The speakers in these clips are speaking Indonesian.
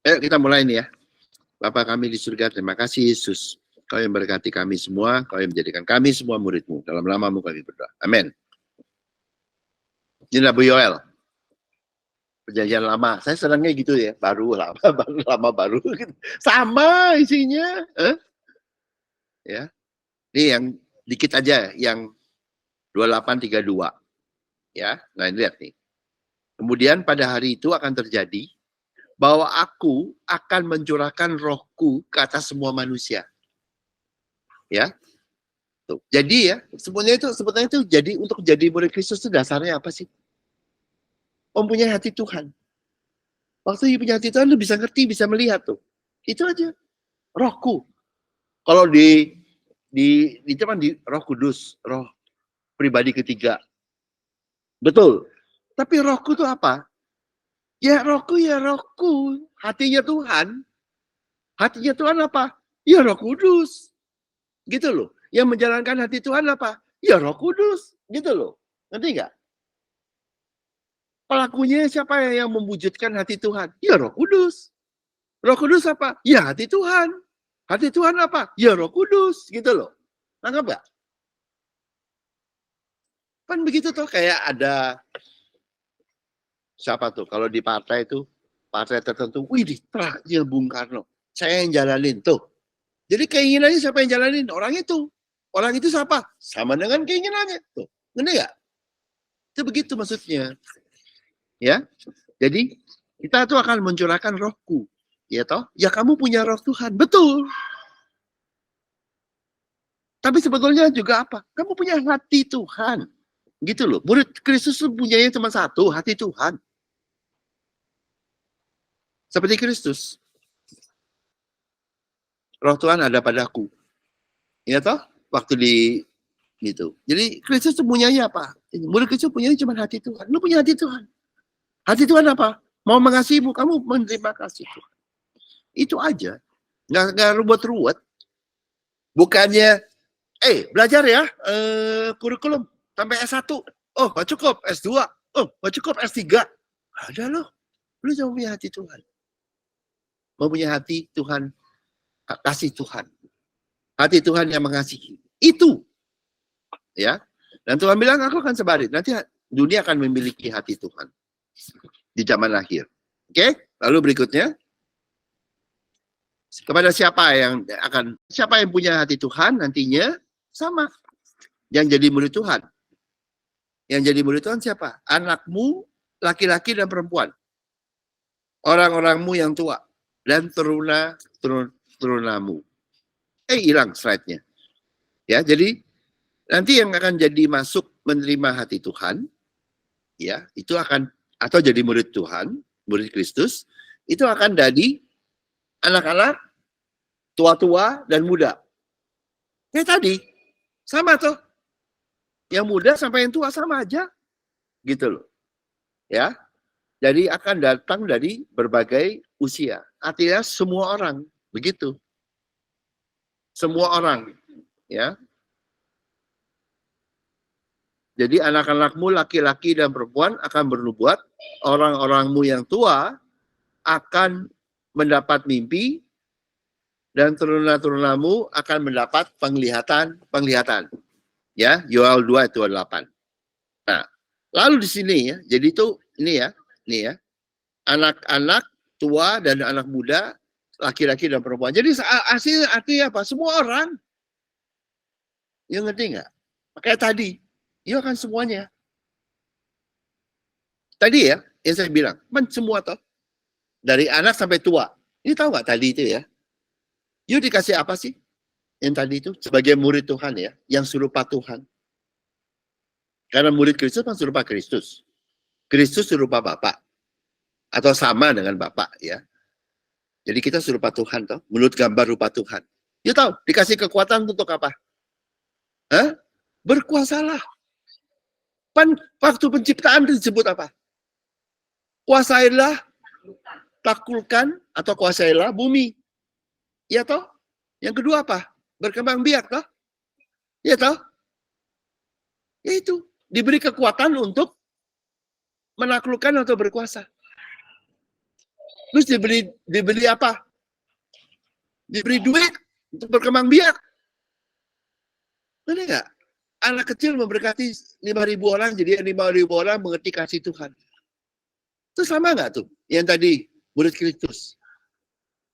Ayo kita mulai nih ya. Bapa kami di surga, terima kasih Yesus. Kau yang berkati kami semua, Kau yang menjadikan kami semua murid-Mu. Dalam namamu kami berdoa. Amin. Ini Bu Yoel. Perjanjian lama. Saya senangnya gitu ya. Baru, lama, baru, lama, baru. Sama isinya. Ya. Ini yang dikit aja. Yang 2832. Ya. Nah ini lihat nih. Kemudian pada hari itu akan terjadi bahwa aku akan mencurahkan rohku ke atas semua manusia. Ya. Tuh. Jadi ya, sebetulnya itu jadi untuk jadi murid Kristus itu dasarnya apa sih? Mempunyai hati Tuhan. Waktu punya hati Tuhan lu bisa ngerti, bisa melihat tuh. Itu aja. Rohku. Kalau di cuman di Roh Kudus, roh pribadi ketiga. Betul. Tapi rohku itu apa? Ya rohku. Hatinya Tuhan. Hatinya Tuhan apa? Ya Roh Kudus. Gitu loh. Yang menjalankan hati Tuhan apa? Ya Roh Kudus. Gitu loh. Ngerti nggak? Pelakunya siapa yang mewujudkan hati Tuhan? Ya Roh Kudus. Roh Kudus apa? Ya hati Tuhan. Hati Tuhan apa? Ya Roh Kudus. Gitu loh. Nangkep nggak? Kan begitu tuh kayak ada siapa tuh? Kalau di partai itu, partai tertentu, wih ditraktir Bung Karno. Saya yang jalanin tuh. Jadi keinginannya siapa yang jalanin? Orang itu. Orang itu siapa? Sama dengan keinginannya. Tuh. Ngerti nggak? Itu begitu maksudnya. Ya. Jadi kita tuh akan mencurahkan rohku. Ya toh? Ya kamu punya roh Tuhan. Betul. Tapi sebetulnya juga apa? Kamu punya hati Tuhan. Gitu loh. Murid Kristus tuh punyanya cuma satu, hati Tuhan. Seperti Kristus. Roh Tuhan ada padaku. Ya toh? Waktu di gitu. Jadi Kristus tuh punyanya apa? Murid Kristus punyanya cuma hati Tuhan. Lu punya hati Tuhan. Hati Tuhan apa? Mau mengasihimu, kamu menerima kasih Tuhan. Itu aja. Nggak ruwet-ruwet. Bukannya, belajar ya, kurikulum sampai S1. Oh, nggak cukup. S2. Oh, nggak cukup. S3. Ada loh. Lu cuma punya hati Tuhan. Mau punya hati Tuhan, kasih Tuhan. Hati Tuhan yang mengasihi. Itu. Ya. Dan Tuhan bilang, aku akan sebarin. Nanti dunia akan memiliki hati Tuhan. Di zaman akhir. Oke? Lalu berikutnya. Kepada siapa yang punya hati Tuhan nantinya sama. Yang jadi murid Tuhan. Yang jadi murid Tuhan siapa? Anakmu, laki-laki dan perempuan. Orang-orangmu yang tua. Dan turunamu. Hilang slide-nya. Ya, jadi nanti yang akan jadi masuk menerima hati Tuhan, ya, itu akan atau jadi murid Tuhan, murid Kristus, itu akan dari anak-anak, tua-tua dan muda. Kayak tadi, sama tuh. Yang muda sampai yang tua sama aja, gitu loh. Ya, jadi akan datang dari berbagai usia. Artinya semua orang, begitu. Semua orang, ya. Jadi anak-anakmu laki-laki dan perempuan akan bernubuat, orang-orangmu yang tua akan mendapat mimpi, dan turuna-turunamu akan mendapat penglihatan. Ya, Yoel 2 ayat 28. Nah, lalu di sini ya, jadi itu ini ya. Anak-anak tua dan anak muda, laki-laki dan perempuan. Jadi artinya apa? Semua orang. Yang ngerti nggak? Kayak tadi, iya kan semuanya. Tadi ya, yang saya bilang, semua toh. Dari anak sampai tua. Ini tahu nggak tadi itu ya? Yuk dikasih apa sih? Yang tadi itu sebagai murid Tuhan ya, yang serupa Tuhan. Karena murid Kristus kan serupa Kristus. Kristus serupa Bapa atau sama dengan Bapa ya. Jadi kita serupa Tuhan toh, menurut gambar rupa Tuhan. You tahu, dikasih kekuatan untuk apa? Hah? Berkuasalah. Waktu penciptaan disebut apa? Kuasailah, taklukkan atau kuasailah bumi. Ya toh? Yang kedua apa? Berkembang biak toh? Ya toh? Ya itu, diberi kekuatan untuk menaklukkan atau berkuasa. Terus dibeli apa? Diberi duit untuk berkembang biak. Benar nggak? Anak kecil memberkati 5.000 orang, jadi 5.000 orang mengerti kasih Tuhan. Itu sama nggak tuh? Yang tadi, murid Kristus.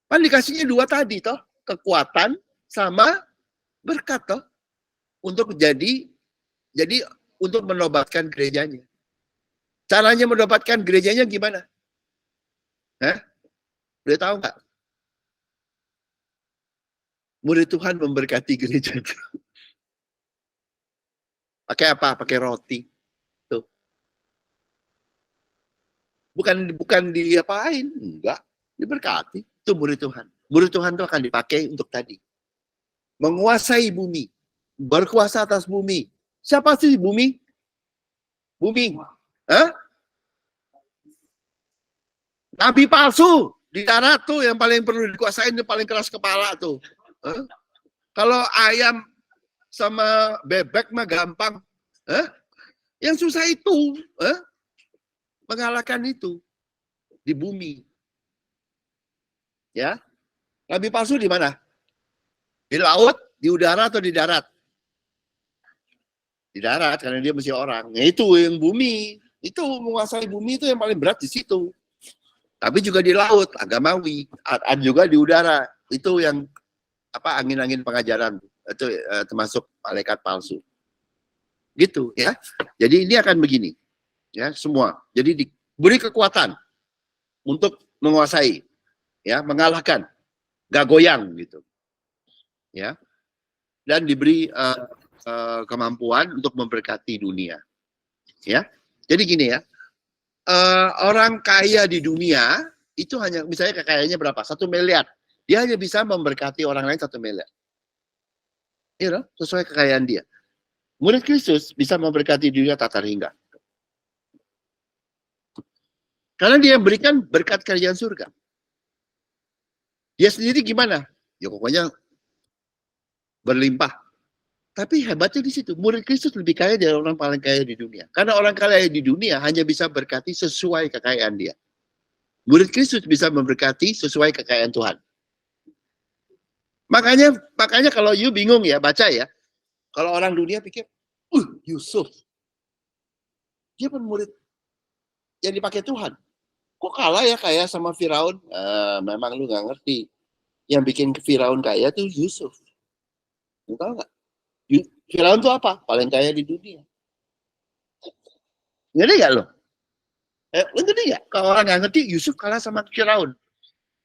Kan dikasihnya dua tadi toh, kekuatan sama berkat toh. Untuk jadi untuk menobatkan gerejanya. Caranya menobatkan gerejanya gimana? Hah? Udah tahu nggak? Murid Tuhan memberkati gereja itu. Pakai apa? Pakai roti. Tuh. Bukan diapain, enggak. Diberkati. Itu murid Tuhan. Murid Tuhan itu akan dipakai untuk tadi. Menguasai bumi. Berkuasa atas bumi. Siapa sih bumi? Bumi. Hah? Nabi palsu. Di darat tuh yang paling perlu dikuasain, yang paling keras kepala tuh. Hah? Kalau ayam sama bebek mah gampang. Hah? Yang susah itu. Hah? Mengalahkan itu. Di bumi. Ya. Nabi palsu di mana? Di laut, di udara, atau di darat? Di darat, karena dia mesti orang. Ya, itu yang bumi. Itu menguasai bumi itu yang paling berat di situ. Tapi juga di laut, agamawi. Ada juga di udara. Itu yang angin-angin pengajaran. Itu termasuk malaikat palsu. Gitu ya. Jadi ini akan begini. Ya, semua. Jadi diberi kekuatan untuk menguasai, ya, mengalahkan, gak goyang gitu. Ya. Dan diberi kemampuan untuk memberkati dunia. Ya. Jadi gini ya. Orang kaya di dunia itu hanya misalnya kekayaannya berapa? 1 miliar. Dia hanya bisa memberkati orang lain 1 miliar. You know, sesuai kekayaan dia. Murid Kristus bisa memberkati dunia tak terhingga. Karena dia berikan berkat kerajaan surga. Dia sendiri gimana? Ya pokoknya berlimpah. Tapi hebatnya di situ, murid Kristus lebih kaya dari orang paling kaya di dunia. Karena orang kaya di dunia hanya bisa berkati sesuai kekayaan dia. Murid Kristus bisa memberkati sesuai kekayaan Tuhan. Makanya kalau you bingung ya, baca ya. Kalau orang dunia pikir, Yusuf, dia pun murid yang dipakai Tuhan. Kok kalah ya kaya sama Firaun? Memang lu nggak ngerti. Yang bikin Firaun kaya tuh Yusuf. Lu tahu nggak? Firaun tuh apa? Paling kaya di dunia. Ngerti nggak lo? Lo ngerti nggak? Kalau orang nggak ngerti, Yusuf kalah sama Firaun.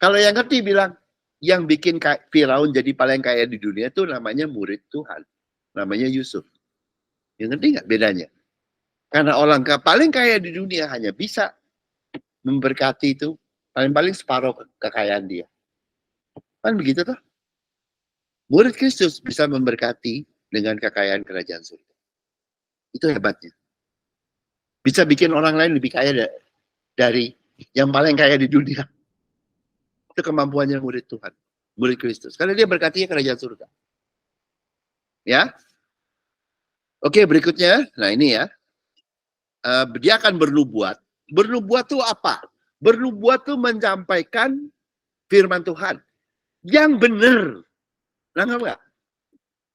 Kalau yang ngerti bilang, yang bikin Firaun jadi paling kaya di dunia itu namanya murid Tuhan. Namanya Yusuf. Yang ngerti nggak bedanya? Karena orang paling kaya di dunia hanya bisa memberkati itu paling-paling separuh kekayaan dia. Kan begitu toh? Murid Kristus bisa memberkati dengan kekayaan kerajaan surga. Itu hebatnya. Bisa bikin orang lain lebih kaya dari yang paling kaya di dunia. Itu kemampuannya murid Tuhan. Murid Kristus. Karena dia berkatinya kerajaan surga. Ya. Oke, berikutnya. Nah ini ya. Dia akan bernubuat. Bernubuat itu apa? Bernubuat itu menyampaikan firman Tuhan. Yang benar. Nangkap nggak?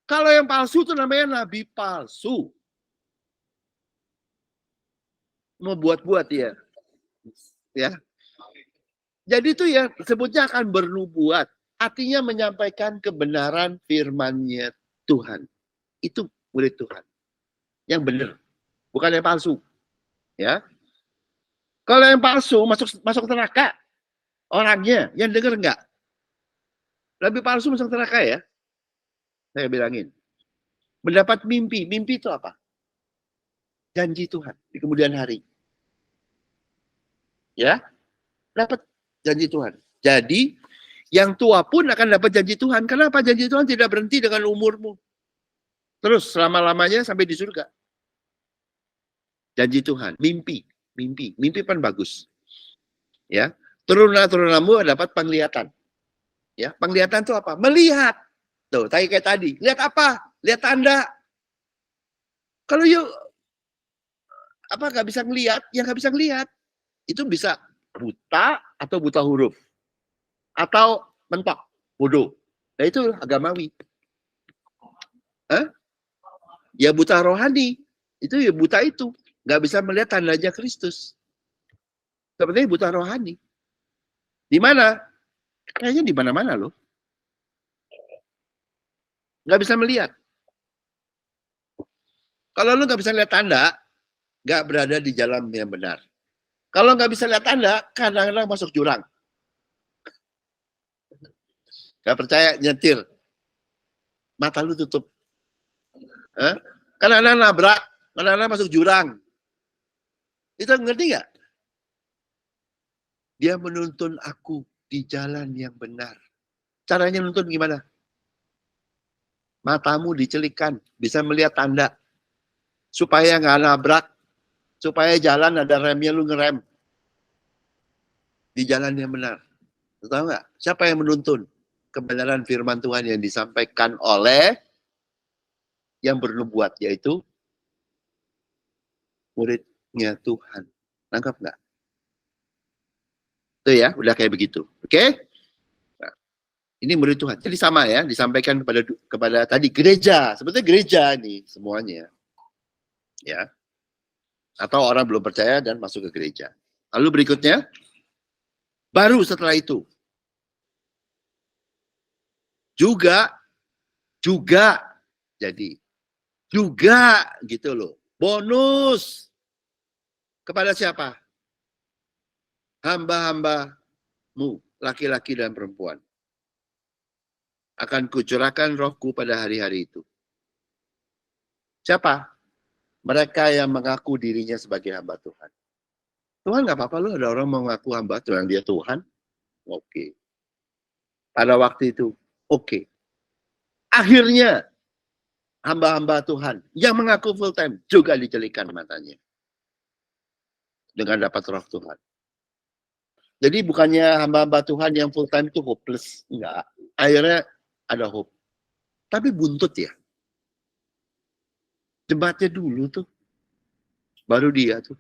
Kalau yang palsu itu namanya nabi palsu. Mau buat-buat ya. Ya. Jadi itu ya sebutnya akan bernubuat. Artinya menyampaikan kebenaran firman-Nya Tuhan. Itu murid Tuhan. Yang benar. Bukan yang palsu. Ya. Kalau yang palsu masuk neraka. Orangnya yang dengar enggak? Nabi palsu masuk neraka ya. Saya bilangin. Mendapat mimpi. Mimpi itu apa? Janji Tuhan di kemudian hari. Ya. Dapat janji Tuhan. Jadi yang tua pun akan dapat janji Tuhan. Kenapa? Janji Tuhan tidak berhenti dengan umurmu. Terus selama-lamanya sampai di surga. Janji Tuhan. Mimpi. Mimpi kan bagus. Ya. Turunan-turunanmu dapat penglihatan. Ya, penglihatan itu apa? Melihat. Tuh, kayak tadi. Lihat apa? Lihat tanda. Kalau nggak bisa ngelihat, ya nggak bisa ngelihat. Itu bisa buta atau buta huruf. Atau mentok, bodoh. Nah itu agamawi. Ya buta rohani. Itu ya buta itu. Nggak bisa melihat tandanya Kristus. Sepertinya buta rohani. Di mana? Kayaknya di mana-mana loh. Nggak bisa melihat. Kalau lu nggak bisa lihat tanda, nggak berada di jalan yang benar. Kalau nggak bisa lihat tanda, kadang-kadang masuk jurang. Nggak percaya, nyetir. Mata lu tutup. Kadang-kadang nabrak, kadang-kadang masuk jurang. Itu ngerti nggak? Dia menuntun aku di jalan yang benar. Caranya nuntun gimana? Matamu dicelikkan, bisa melihat tanda. Supaya nggak nabrak, supaya jalan ada remnya, lu ngerem. Di jalan yang benar. Tahu nggak? Siapa yang menuntun kebenaran firman Tuhan yang disampaikan oleh yang bernubuat, yaitu muridnya Tuhan. Nangkap nggak? Itu ya, udah kayak begitu. Oke? Nah, ini murid Tuhan. Jadi sama ya, disampaikan kepada tadi gereja. Sebetulnya gereja nih semuanya. Ya. Atau orang belum percaya dan masuk ke gereja. Lalu berikutnya, baru setelah itu, juga jadi juga gitu loh, bonus kepada siapa? Hamba-hambamu, laki-laki dan perempuan, akan kucurahkan rohku pada hari-hari itu. Siapa? Mereka yang mengaku dirinya sebagai hamba Tuhan. Tuhan nggak apa-apa lu ada orang mengaku hamba Tuhan, dia Tuhan, oke. Pada waktu itu, oke. Akhirnya hamba-hamba Tuhan yang mengaku full time juga dicelikan matanya dengan dapat roh Tuhan. Jadi bukannya hamba-hamba Tuhan yang full time itu hopeless, enggak. Akhirnya ada hope. Tapi buntut ya. Jemaatnya dulu tuh, baru dia tuh.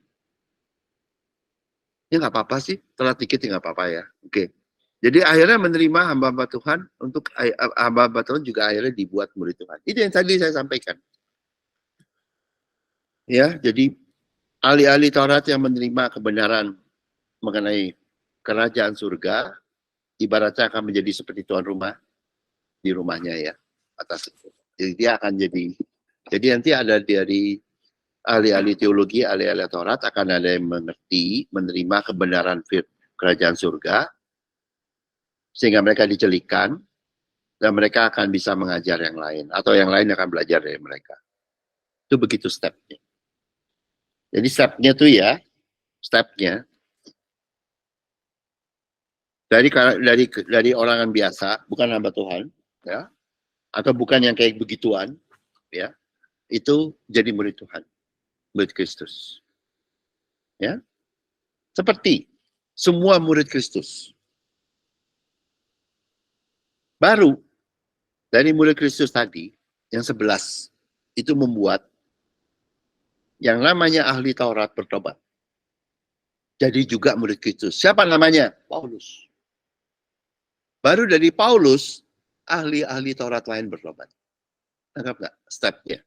Ya nggak apa-apa sih, telat dikit ya nggak apa-apa ya. Oke. Jadi akhirnya menerima hamba-hamba Tuhan, untuk hamba-hamba Tuhan juga akhirnya dibuat murid Tuhan. Itu yang tadi saya sampaikan. Ya, jadi ahli-ahli Taurat yang menerima kebenaran mengenai kerajaan surga, ibaratnya akan menjadi seperti tuan rumah di rumahnya ya, atas itu. Jadi dia akan jadi nanti ada dari ahli-ahli teologi, ahli-ahli Taurat akan ada yang mengerti, menerima kebenaran kerajaan surga, sehingga mereka dicelikan, dan mereka akan bisa mengajar yang lain, atau yang lain akan belajar dari mereka. Itu begitu stepnya. Jadi stepnya dari orang yang biasa, bukan hamba Tuhan, ya, atau bukan yang kayak begituan, ya, itu jadi murid Tuhan, murid Kristus, ya, seperti semua murid Kristus. Baru dari murid Kristus tadi yang 11 itu membuat yang namanya ahli Taurat bertobat. Jadi juga murid Kristus. Siapa namanya? Paulus. Baru dari Paulus, ahli-ahli Taurat lain bertobat. Anggap nggak stepnya?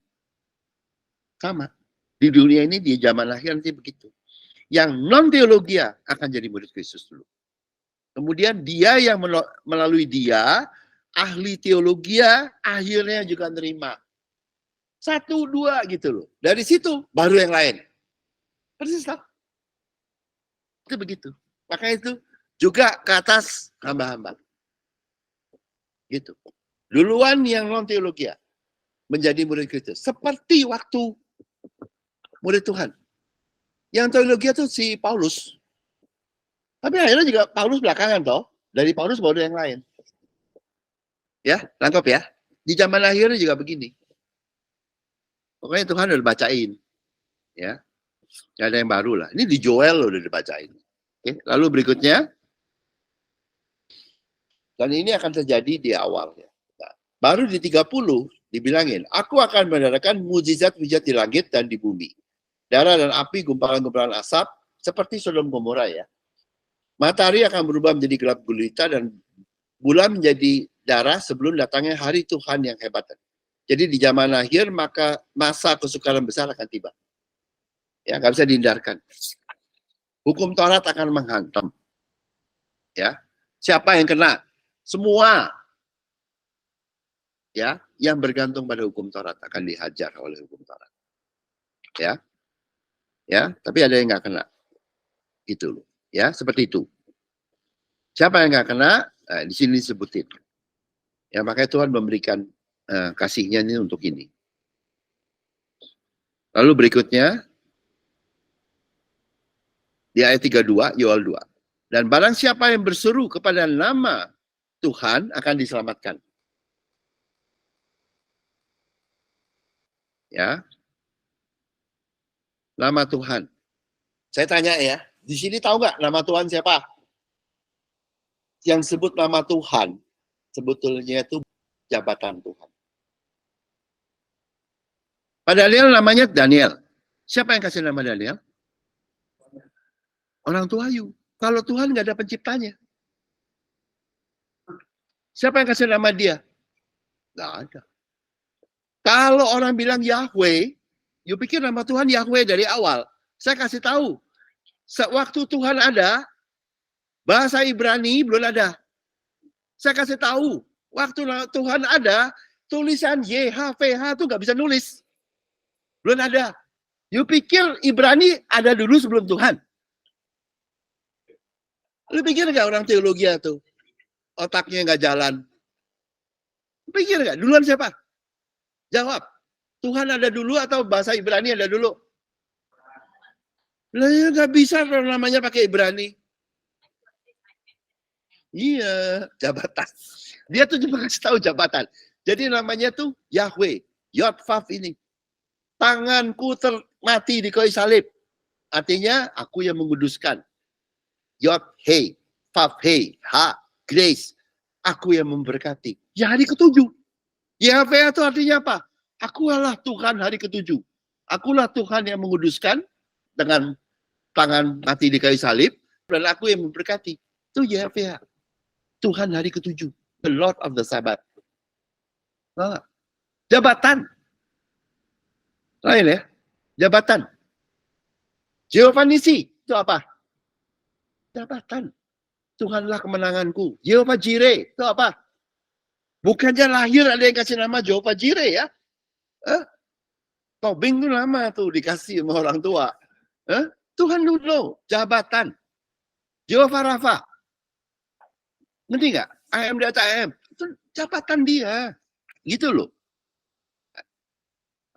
Sama. Di dunia ini, di zaman akhir nanti begitu. Yang non-teologia akan jadi murid Kristus dulu. Kemudian dia yang melalui dia, ahli teologia, akhirnya juga nerima. 1, 2 gitu loh. Dari situ baru yang lain. Persis lah. Itu begitu. Makanya itu juga ke atas hamba-hamba. Gitu. Duluan yang non teologia menjadi murid Kristus. Seperti waktu murid Tuhan. Yang teologia itu si Paulus. Tapi akhirnya juga Paulus belakangan toh. Dari Paulus baru yang lain. Ya, tangkap ya. Di zaman akhirnya juga begini. Pokoknya Tuhan udah bacain. Ya. Gak ada yang baru lah. Ini di Joel udah dibacain. Oke, lalu berikutnya. Dan ini akan terjadi di awal. Ya. Nah, baru di 30 dibilangin, aku akan mengadakan mujizat-mujizat di langit dan di bumi. Darah dan api, gumpalan-gumpalan asap, seperti Sodom Gomora ya. Matahari akan berubah menjadi gelap gulita dan bulan menjadi darah sebelum datangnya hari Tuhan yang hebat. Jadi di zaman akhir maka masa kesukaran besar akan tiba. Ya, nggak bisa dihindarkan. Hukum Taurat akan menghantam. Ya, siapa yang kena? Semua. Ya, yang bergantung pada hukum Taurat akan dihajar oleh hukum Taurat. Ya, tapi ada yang nggak kena. Itu, ya, seperti itu. Siapa yang nggak kena? Nah, di sini disebutin. Ya, makanya Tuhan memberikan kasihnya ini untuk ini. Lalu berikutnya di ayat 32, Yoel 2. Dan barang siapa yang berseru kepada nama Tuhan akan diselamatkan. Ya. Nama Tuhan. Saya tanya ya, di sini tahu nggak nama Tuhan siapa? Yang sebut nama Tuhan, sebetulnya itu jabatan Tuhan. Pak Daniel namanya Daniel. Siapa yang kasih nama Daniel? Orang tua Yu. Kalau Tuhan nggak ada penciptanya. Siapa yang kasih nama dia? Nggak ada. Kalau orang bilang Yahweh, you pikir nama Tuhan Yahweh dari awal. Saya kasih tahu. Sewaktu Tuhan ada, bahasa Ibrani belum ada. Saya kasih tahu. Waktu Tuhan ada, tulisan YHVH itu nggak bisa nulis. Belum ada. You pikir Ibrani ada dulu sebelum Tuhan? Lu pikir nggak orang teologi itu? Otaknya nggak jalan. Pikir nggak? Duluan siapa? Jawab. Tuhan ada dulu atau bahasa Ibrani ada dulu? Lah ya nggak bisa kalau namanya pakai Ibrani. Iya, jabatan. Dia tuh cuma kasih tahu jabatan. Jadi namanya tuh Yahweh. Yod-Vav ini. Tanganku mati di kayu salib. Artinya aku yang menguduskan. Yod-Hei, Vav-Hei, Ha, Grace. Aku yang memberkati. Ya hari ke-7. Yahweh itu artinya apa? Akulah Tuhan hari ke-7. Akulah Tuhan yang menguduskan dengan tangan mati di kayu salib. Dan aku yang memberkati. Itu Yahweh. Tuhan hari ke-7. The Lord of the Sabbath. Nah, jabatan. Lain ya. Jabatan. Jehovah Nisi. Itu apa? Jabatan. Tuhanlah kemenanganku. Jehovah Jireh. Itu apa? Bukannya lahir ada yang kasih nama Jehovah Jireh ya. Tobing itu nama tuh dikasih sama orang tua. Tuhan dulu. Jabatan. Jehovah Rafa. Ngerti nggak? I am that I am. Itu jabatan dia. Gitu loh.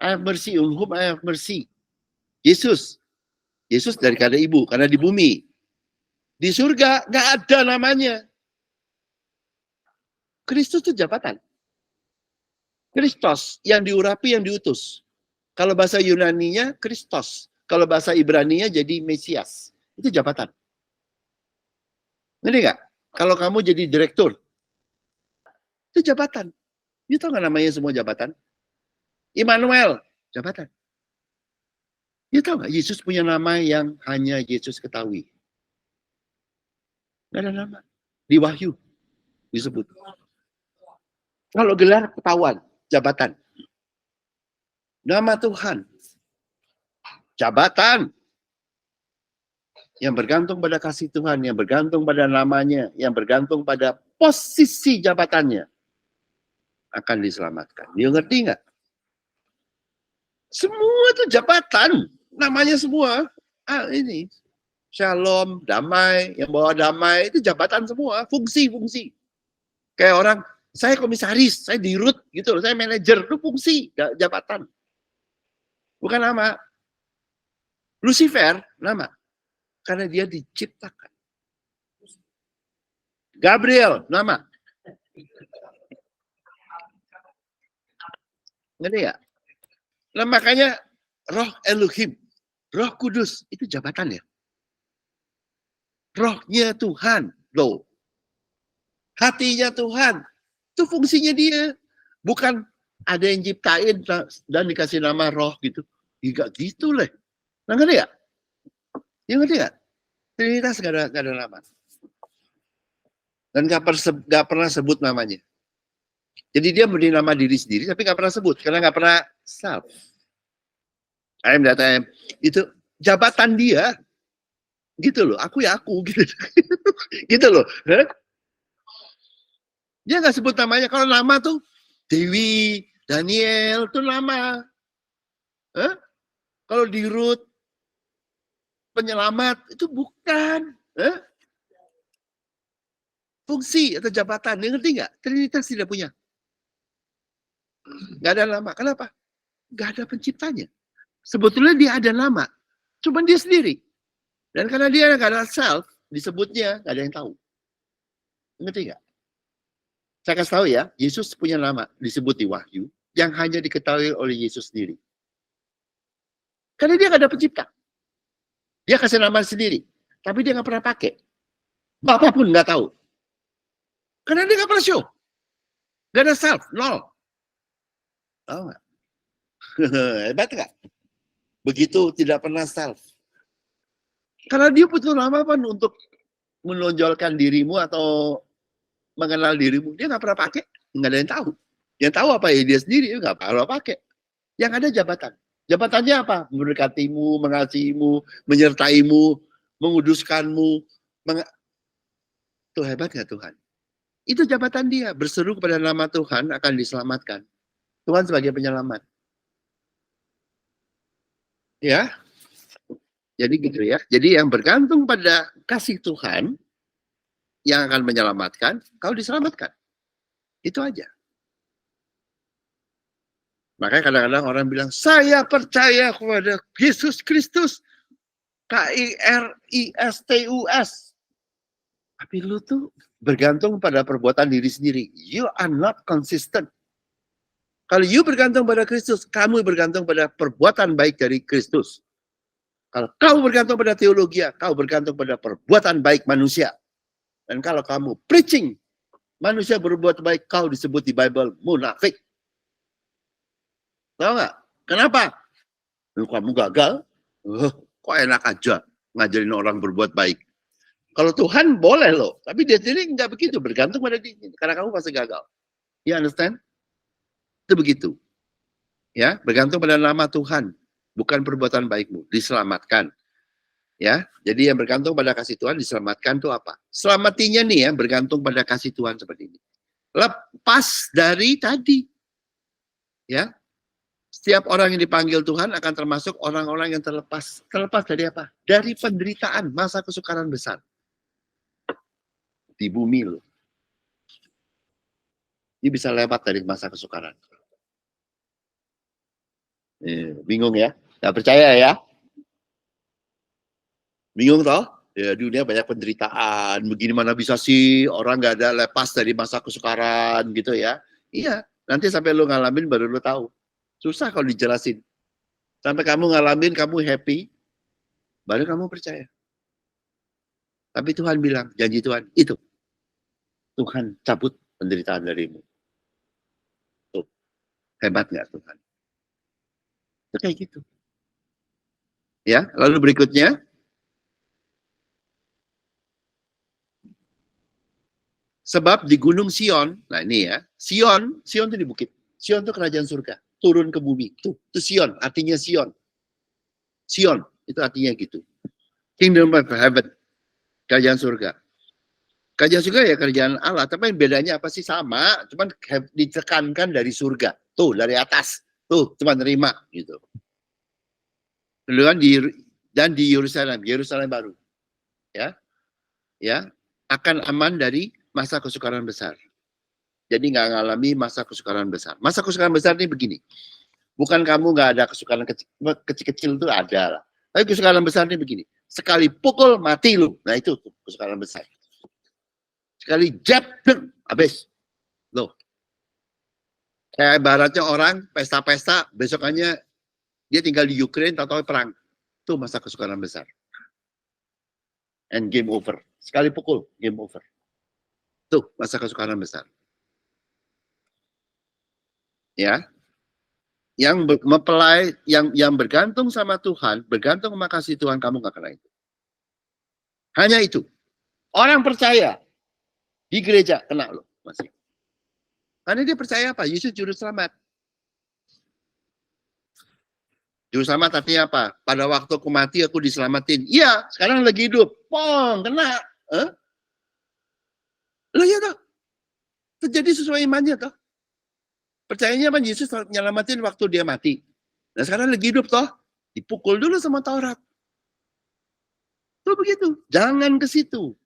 I have mercy on whom I have mercy. Yesus. Yesus dari kata ibu, karena di bumi. Di surga nggak ada namanya. Kristus itu jabatan. Kristos, yang diurapi, yang diutus. Kalau bahasa Yunaninya, Kristos. Kalau bahasa Ibraninya jadi Mesias. Itu jabatan. Ngerti nggak? Kalau kamu jadi direktur, itu jabatan. You tahu nggak namanya semua jabatan? Immanuel, jabatan. You tahu nggak? Yesus punya nama yang hanya Yesus ketahui. Nggak ada nama. Di Wahyu disebut. Kalau gelar ketahuan, jabatan. Nama Tuhan, jabatan. Yang bergantung pada kasih Tuhan, yang bergantung pada namanya, yang bergantung pada posisi jabatannya, akan diselamatkan. Dia ngerti nggak? Semua itu jabatan, namanya semua. Ini Shalom, damai, yang bawa damai, itu jabatan semua, fungsi-fungsi. Kayak orang, saya komisaris, saya dirut, gitu, saya manajer, itu fungsi, jabatan. Bukan nama. Lucifer, nama. Karena dia diciptakan. Gabriel, nama. Ngerti ya? Nah, makanya Roh Elohim, Roh Kudus, itu jabatan ya. Rohnya Tuhan, loh. Hatinya Tuhan, itu fungsinya dia. Bukan ada yang ciptain dan dikasih nama roh gitu. Enggak gitu lah. Nah, ngerti ya? Ya ngerti nggak? Trinitas nggak ada nama. Dan nggak pernah sebut namanya. Jadi dia beri nama diri sendiri, tapi nggak pernah sebut karena nggak pernah self. I am that I am. Itu jabatan dia, gitu loh. Aku ya aku, gitu, gitu loh. Dia nggak sebut namanya. Kalau nama tuh Dewi, Daniel, itu nama. Kalau di Ruth penyelamat itu bukan. Fungsi atau jabatan, dia ngerti nggak? Trinitas tidak punya. Nggak ada nama. Kenapa? Nggak ada penciptanya. Sebetulnya dia ada nama. Cuma dia sendiri. Dan karena dia nggak ada self, disebutnya nggak ada yang tahu. Ngerti nggak? Saya kasih tahu ya, Yesus punya nama disebut di Wahyu yang hanya diketahui oleh Yesus sendiri. Karena dia nggak ada pencipta. Dia kasih nama sendiri. Tapi dia nggak pernah pakai. Bapak pun nggak tahu. Karena dia nggak pernah show. Nggak ada self, nol. Tahu nggak? Hebat nggak? Begitu tidak pernah self. Karena dia butuh nama apa untuk menonjolkan dirimu atau mengenal dirimu. Dia nggak pernah pakai, nggak ada yang tahu. Yang tahu apa ya dia sendiri, nggak pernah pakai. Yang ada jabatan. Jabatannya apa? Memberkatimu, mengasihimu, menyertaimu, menguduskanmu. Tuh hebat nggak Tuhan? Itu jabatan dia. Berseru kepada nama Tuhan akan diselamatkan. Tuhan sebagai penyelamat. Ya, jadi gitu ya. Jadi yang bergantung pada kasih Tuhan yang akan menyelamatkan, kau diselamatkan. Itu aja. Makanya kadang-kadang orang bilang, saya percaya kepada Yesus Kristus. Kristus. Tapi lu tuh bergantung pada perbuatan diri sendiri. You are not consistent. Kalau you bergantung pada Kristus, kamu bergantung pada perbuatan baik dari Kristus. Kalau kau bergantung pada teologi, kau bergantung pada perbuatan baik manusia. Dan kalau kamu preaching, manusia berbuat baik, kau disebut di Bible munafik. Tahu nggak? Kenapa? Kamu gagal, kok enak aja ngajarin orang berbuat baik. Kalau Tuhan boleh loh, tapi dia sendiri nggak begitu, bergantung pada dia, karena kamu pasti gagal. You understand? Itu begitu. Ya, bergantung pada nama Tuhan, bukan perbuatan baikmu, diselamatkan. Ya, jadi yang bergantung pada kasih Tuhan diselamatkan itu apa? Selamatinya nih ya, bergantung pada kasih Tuhan seperti ini. Lepas dari tadi. Ya. Setiap orang yang dipanggil Tuhan akan termasuk orang-orang yang terlepas. Terlepas dari apa? Dari penderitaan, masa kesukaran besar. Di bumi loh. Dia bisa lewat dari masa kesukaran. Bingung ya? Gak percaya ya? Bingung toh? Ya dunia banyak penderitaan. Begini mana bisa sih orang gak ada lepas dari masa kesukaran gitu ya? Iya, nanti sampai lu ngalamin baru lu tahu. Susah kalau dijelasin. Sampai kamu ngalamin, kamu happy, baru kamu percaya. Tapi Tuhan bilang, janji Tuhan, itu. Tuhan cabut penderitaan darimu. Tuh. Hebat nggak Tuhan? Itu kayak gitu. Ya, lalu berikutnya. Sebab di Gunung Sion, nah ini ya, Sion itu di bukit. Sion itu kerajaan surga. Turun ke bumi. Itu Sion, artinya Sion. Sion, itu artinya gitu. Kingdom of Heaven, kerajaan surga. Kerajaan surga ya kerajaan Allah, tapi bedanya apa sih? Sama, cuman ditekankan dari surga. Tuh, dari atas. Tuh, cuma nerima gitu. Dan di Yerusalem baru. Ya. Ya, akan aman dari masa kesukaran besar. Jadi nggak ngalami masa kesukaran besar. Masa kesukaran besar ini begini. Bukan kamu nggak ada kesukaran kecil-kecil itu ada lah. Tapi kesukaran besar ini begini. Sekali pukul mati lu. Nah itu kesukaran besar. Sekali jab, habis. Loh. Kayak ibaratnya orang pesta-pesta, besokannya dia tinggal di Ukraine, tahu perang. Itu masa kesukaran besar. And game over. Sekali pukul, game over. Tuh, masa kesukaran besar. Ya. Yang mempelai, yang bergantung sama Tuhan, bergantung sama kasih Tuhan, kamu nggak kena itu. Hanya itu. Orang percaya. Di gereja kena loh masih. Karena dia percaya apa? Yesus juru selamat. Juru selamat artinya apa? Pada waktu aku mati aku diselamatin. Iya, sekarang lagi hidup. Pong, kena. Lah ya toh. Terjadi sesuai imannya toh. Percayanya apa? Yesus nyelamatin waktu dia mati. Nah sekarang lagi hidup toh. Dipukul dulu sama Taurat. Tuh begitu. Jangan ke situ.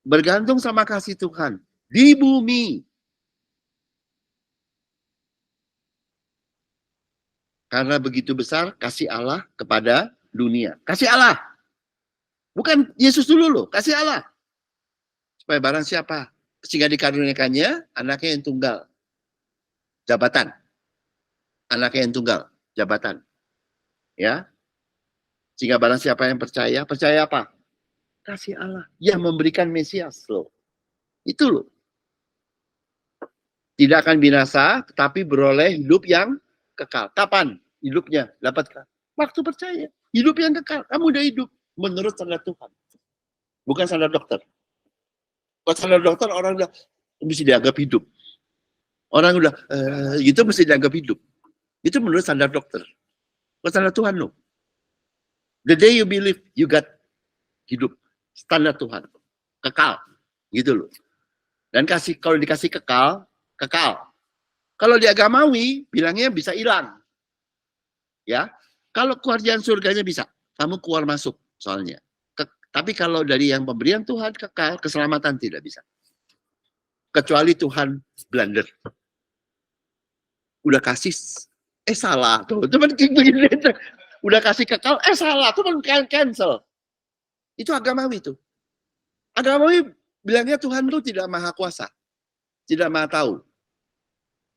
Bergantung sama kasih Tuhan. Di bumi. Karena begitu besar kasih Allah kepada dunia. Kasih Allah. Bukan Yesus dulu loh. Kasih Allah. Supaya barang siapa. Sehingga dikaruniakannya anaknya yang tunggal. Jabatan. Anaknya yang tunggal. Jabatan. Ya. Sehingga barang siapa yang percaya. Percaya apa? Kasih Allah. Yang memberikan Mesias loh. Itu loh. Tidak akan binasa. Tetapi beroleh hidup yang kekal. Kapan hidupnya dapat? Waktu percaya. Hidup yang kekal. Kamu udah hidup. Menurut standar Tuhan. Bukan standar dokter. Kalau standar dokter orang udah mesti dianggap hidup. Orang udah gitu mesti dianggap hidup. Itu menurut standar dokter. Kalau standar Tuhan loh. The day you believe you got hidup. Standar Tuhan. Kekal. Gitu loh. Dan kalau dikasih kekal. Kalau di agamawi bilangnya bisa hilang. Ya. Kalau kerajaan surganya bisa. Kamu keluar masuk soalnya. Tapi kalau dari yang pemberian Tuhan kekal, keselamatan tidak bisa. Kecuali Tuhan blunder. Udah kasih, salah. Tuh, teman begini. Udah kasih kekal, salah. Teman cancel. Itu agamawi itu. Agamawi bilangnya Tuhan itu tidak maha kuasa. Tidak maha tahu.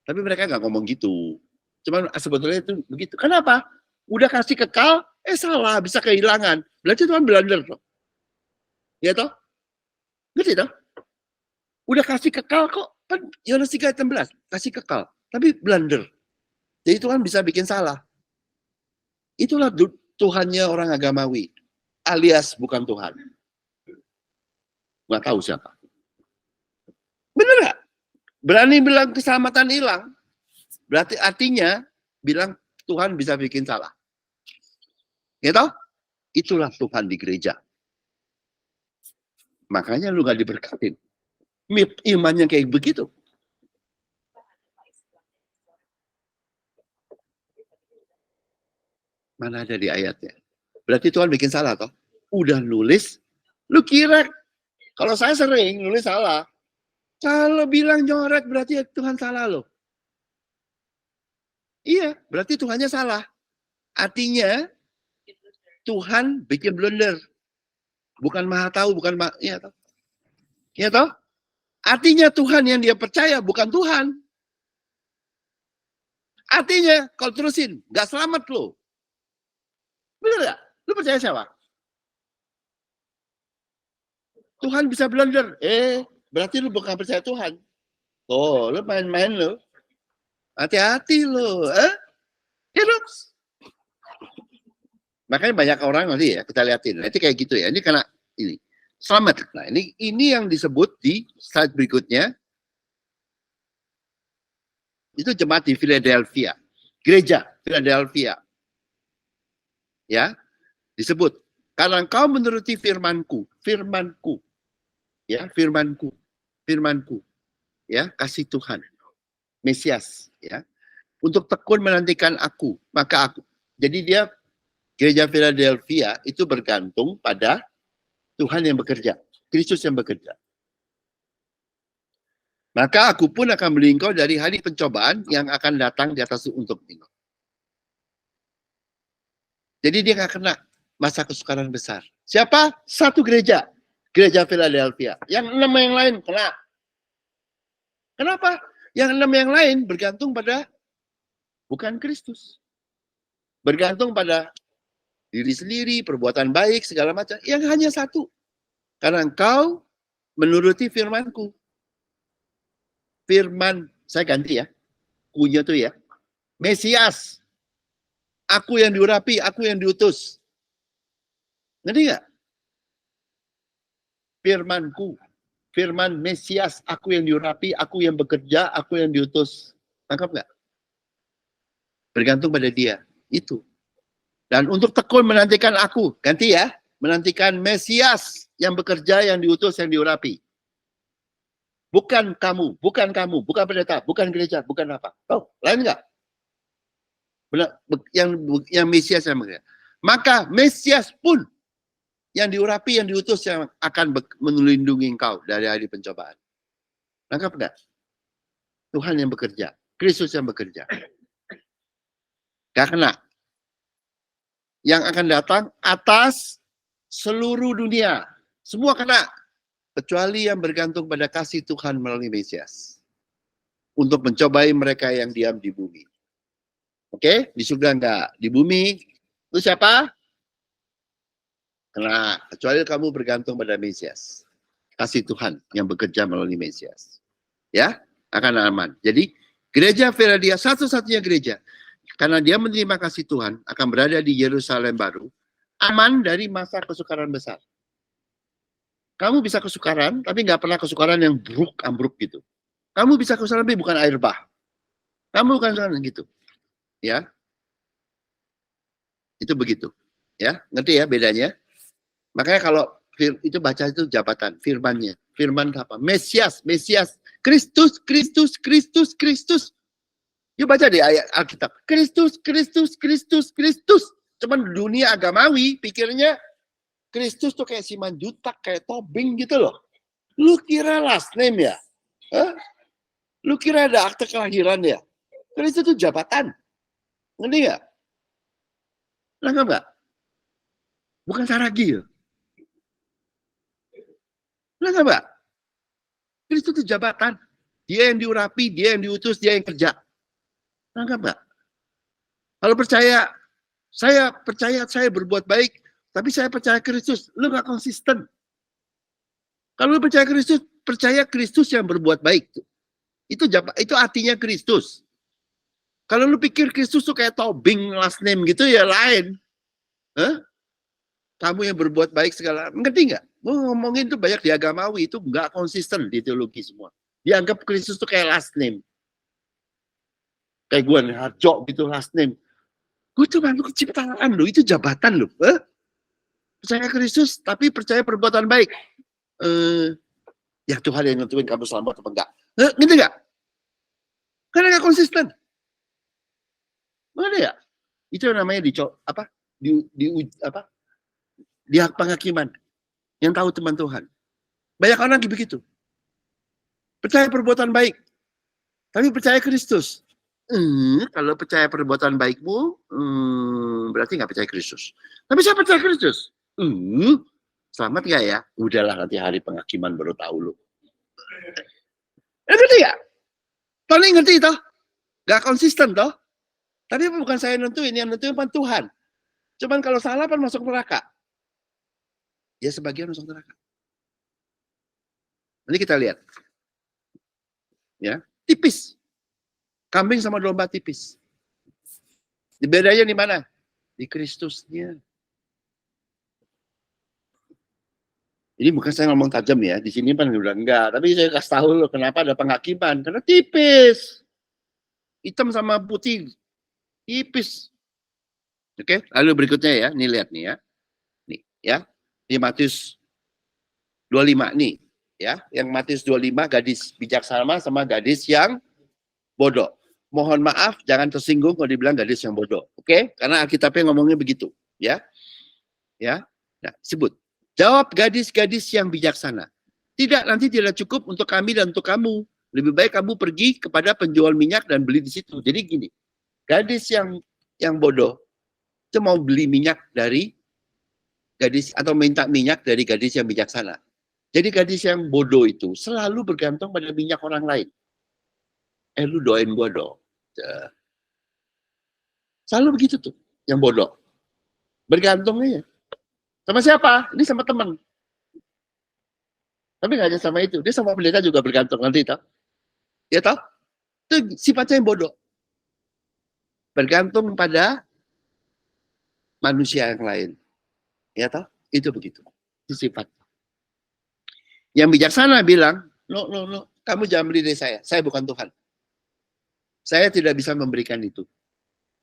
Tapi mereka nggak ngomong gitu. Cuman sebetulnya itu begitu. Kenapa? Udah kasih kekal, salah. Bisa kehilangan. Berarti Tuhan blunder. Ya toh? Ngerti toh? Udah kasih kekal kok. Kan Yohanes 3:16. Kasih kekal. Tapi blunder. Jadi Tuhan bisa bikin salah. Itulah Tuhannya orang agamawi. Alias bukan Tuhan. Nggak tahu siapa. Bener nggak? Berani bilang keselamatan hilang. Berarti artinya bilang Tuhan bisa bikin salah. Ya toh? Itulah Tuhan di gereja. Makanya lu gak diberkatin. Imannya kayak begitu. Mana ada di ayatnya. Berarti Tuhan bikin salah toh. Udah nulis. Lu kira. Kalau saya sering nulis salah. Kalau bilang nyoret berarti Tuhan salah loh. Iya. Berarti Tuhannya salah. Artinya. Tuhan bikin blunder. Bukan maha tahu. Bukan maha. Iya toh. Iya toh. Artinya Tuhan yang dia percaya bukan Tuhan. Artinya kalau terusin gak selamat lo. Bener gak? Lu percaya siapa? Tuhan bisa blunder. Berarti lu bukan percaya Tuhan. Oh, lu main-main lo. Hati-hati lo. Hidup. Makanya banyak orang nanti ya kita liatin. Nanti kayak gitu ya. Ini karena ini. Selamat. Nah ini yang disebut di slide berikutnya. Itu jemaat di Philadelphia. Gereja Philadelphia. Ya. Disebut. Karena engkau menuruti firmanku. Firmanku. Ya. Firmanku. Firmanku. Ya. Kasih Tuhan. Mesias. Ya. Untuk tekun menantikan aku. Maka aku. Jadi dia gereja Philadelphia itu bergantung pada Tuhan yang bekerja. Kristus yang bekerja. Maka aku pun akan beli engkau dari hari pencobaan yang akan datang di atas untuk engkau. Jadi dia nggak kena masa kesukaran besar. Siapa? Satu gereja. Gereja Philadelphia. Yang 6 yang lain kena. Kenapa? Yang 6 yang lain bergantung pada bukan Kristus. Bergantung pada diri sendiri, perbuatan baik, segala macam. Yang hanya satu. Karena engkau menuruti firmanku. Firman, saya ganti ya. Kunya tuh ya. Mesias. Aku yang diurapi, aku yang diutus. Ngerti nggak? Firmanku. firman Mesias, aku yang diurapi, aku yang bekerja, aku yang diutus. Tangkap nggak? Bergantung pada dia. Itu. Dan untuk tekun menantikan aku, ganti ya, menantikan Mesias yang bekerja, yang diutus, yang diurapi. Bukan kamu, bukan pendeta, bukan gereja, bukan apa. Oh, lain nggak? Yang Mesias yang bekerja. Maka Mesias pun yang diurapi, yang diutus, yang akan melindungi engkau dari hari pencobaan. Tangkap enggak? Tuhan yang bekerja, Kristus yang bekerja. Gak kena. Yang akan datang atas seluruh dunia. Semua kena. Kecuali yang bergantung pada kasih Tuhan melalui Mesias. Untuk mencobai mereka yang diam di bumi. Oke? Di surga enggak. Di bumi, itu siapa? Kena. Kecuali kamu bergantung pada Mesias. Kasih Tuhan yang bekerja melalui Mesias. Ya? Akan aman. Jadi, gereja Philadelphia satu-satunya gereja. Karena dia menerima kasih Tuhan, akan berada di Yerusalem baru. Aman dari masa kesukaran besar. Kamu bisa kesukaran, tapi nggak pernah kesukaran yang ambruk gitu. Kamu bisa kesukaran, tapi bukan air bah. Kamu bukan kesukaran gitu. Ya. Itu begitu. Ya, ngerti ya bedanya? Makanya kalau itu baca itu jabatan, firmannya. Firman apa? Mesias, Kristus. Yuk baca deh ayat Alkitab. Kristus. Cuman dunia agamawi pikirnya Kristus tuh kayak Simanjuntak, kayak Tobing gitu loh. Lu kira last name ya? Hah? Lu kira ada akte kelahiran ya? Kristus itu jabatan. Ngerti nggak? Nangkap nggak? Bukan saragi ya? Nangkap nggak? Kristus itu jabatan. Dia yang diurapi, dia yang diutus, dia yang kerja. Nangkap nggak? Kalau percaya, saya berbuat baik, tapi saya percaya Kristus. Lu nggak konsisten. Kalau lu percaya Kristus yang berbuat baik. Itu artinya Kristus. Kalau lu pikir Kristus tuh kayak Tobing last name gitu ya lain. Hah? Kamu yang berbuat baik segala, ngerti nggak? Gue ngomongin tuh banyak di agamawi, itu nggak konsisten di teologi semua. Dianggap Kristus tuh kayak last name. Kayak gue nih, Harjo gitu last name. Gue cuma ciptaan lo, itu jabatan lo. Percaya Kristus, tapi percaya perbuatan baik. Ya Tuhan yang nentuin kamu selamat apa enggak. Ngerti nggak? Karena nggak konsisten. Mana ya? Itu namanya di hak penghakiman yang tahu teman Tuhan. Banyak orang begitu. Percaya perbuatan baik, tapi percaya Kristus. Kalau percaya perbuatan baikmu, berarti nggak percaya Kristus. Tapi saya percaya Kristus. Selamat nggak ya? Udahlah nanti hari penghakiman baru tahu lu. Ngerti nggak? Tony ngerti toh? Gak konsisten toh? Tapi bukan saya nentuin, yang nentuin kan Tuhan. Cuman kalau salah kan masuk neraka. Ya sebagian masuk neraka. Nanti kita lihat. Ya, tipis. Kambing sama domba tipis. Bedanya di mana? Di Kristusnya. Ini bukan saya ngomong tajam ya. Di sini kan udah enggak. Tapi saya kasih tahu loh kenapa ada penghakiman. Karena tipis. Hitam sama putih. Tipis. Oke, lalu berikutnya ya. Nih lihat nih ya. Nih ya. Di Matius 25 nih. Ya, yang Matius 25 gadis bijaksana sama gadis yang bodoh. Mohon maaf, jangan tersinggung kalau dibilang gadis yang bodoh. Oke? Karena Alkitabnya ngomongnya begitu. Ya. Ya. Nah, sebut. Jawab gadis-gadis yang bijaksana. Tidak, nanti tidak cukup untuk kami dan untuk kamu. Lebih baik kamu pergi kepada penjual minyak dan beli di situ. Jadi gini, gadis yang bodoh itu mau beli minyak dari gadis atau minta minyak dari gadis yang bijaksana. Jadi gadis yang bodoh itu selalu bergantung pada minyak orang lain. Lu doain gua dong. Selalu begitu tuh, yang bodoh. Bergantungnya. Sama siapa? Ini sama teman. Tapi nggak hanya sama itu. Dia sama pendeta juga bergantung nanti, toh. Ya toh? Itu sifatnya yang bodoh. Bergantung pada manusia yang lain. Ya toh? Itu begitu. Itu sifat. Yang bijaksana bilang, no, kamu jangan beli dari saya bukan Tuhan. Saya tidak bisa memberikan itu.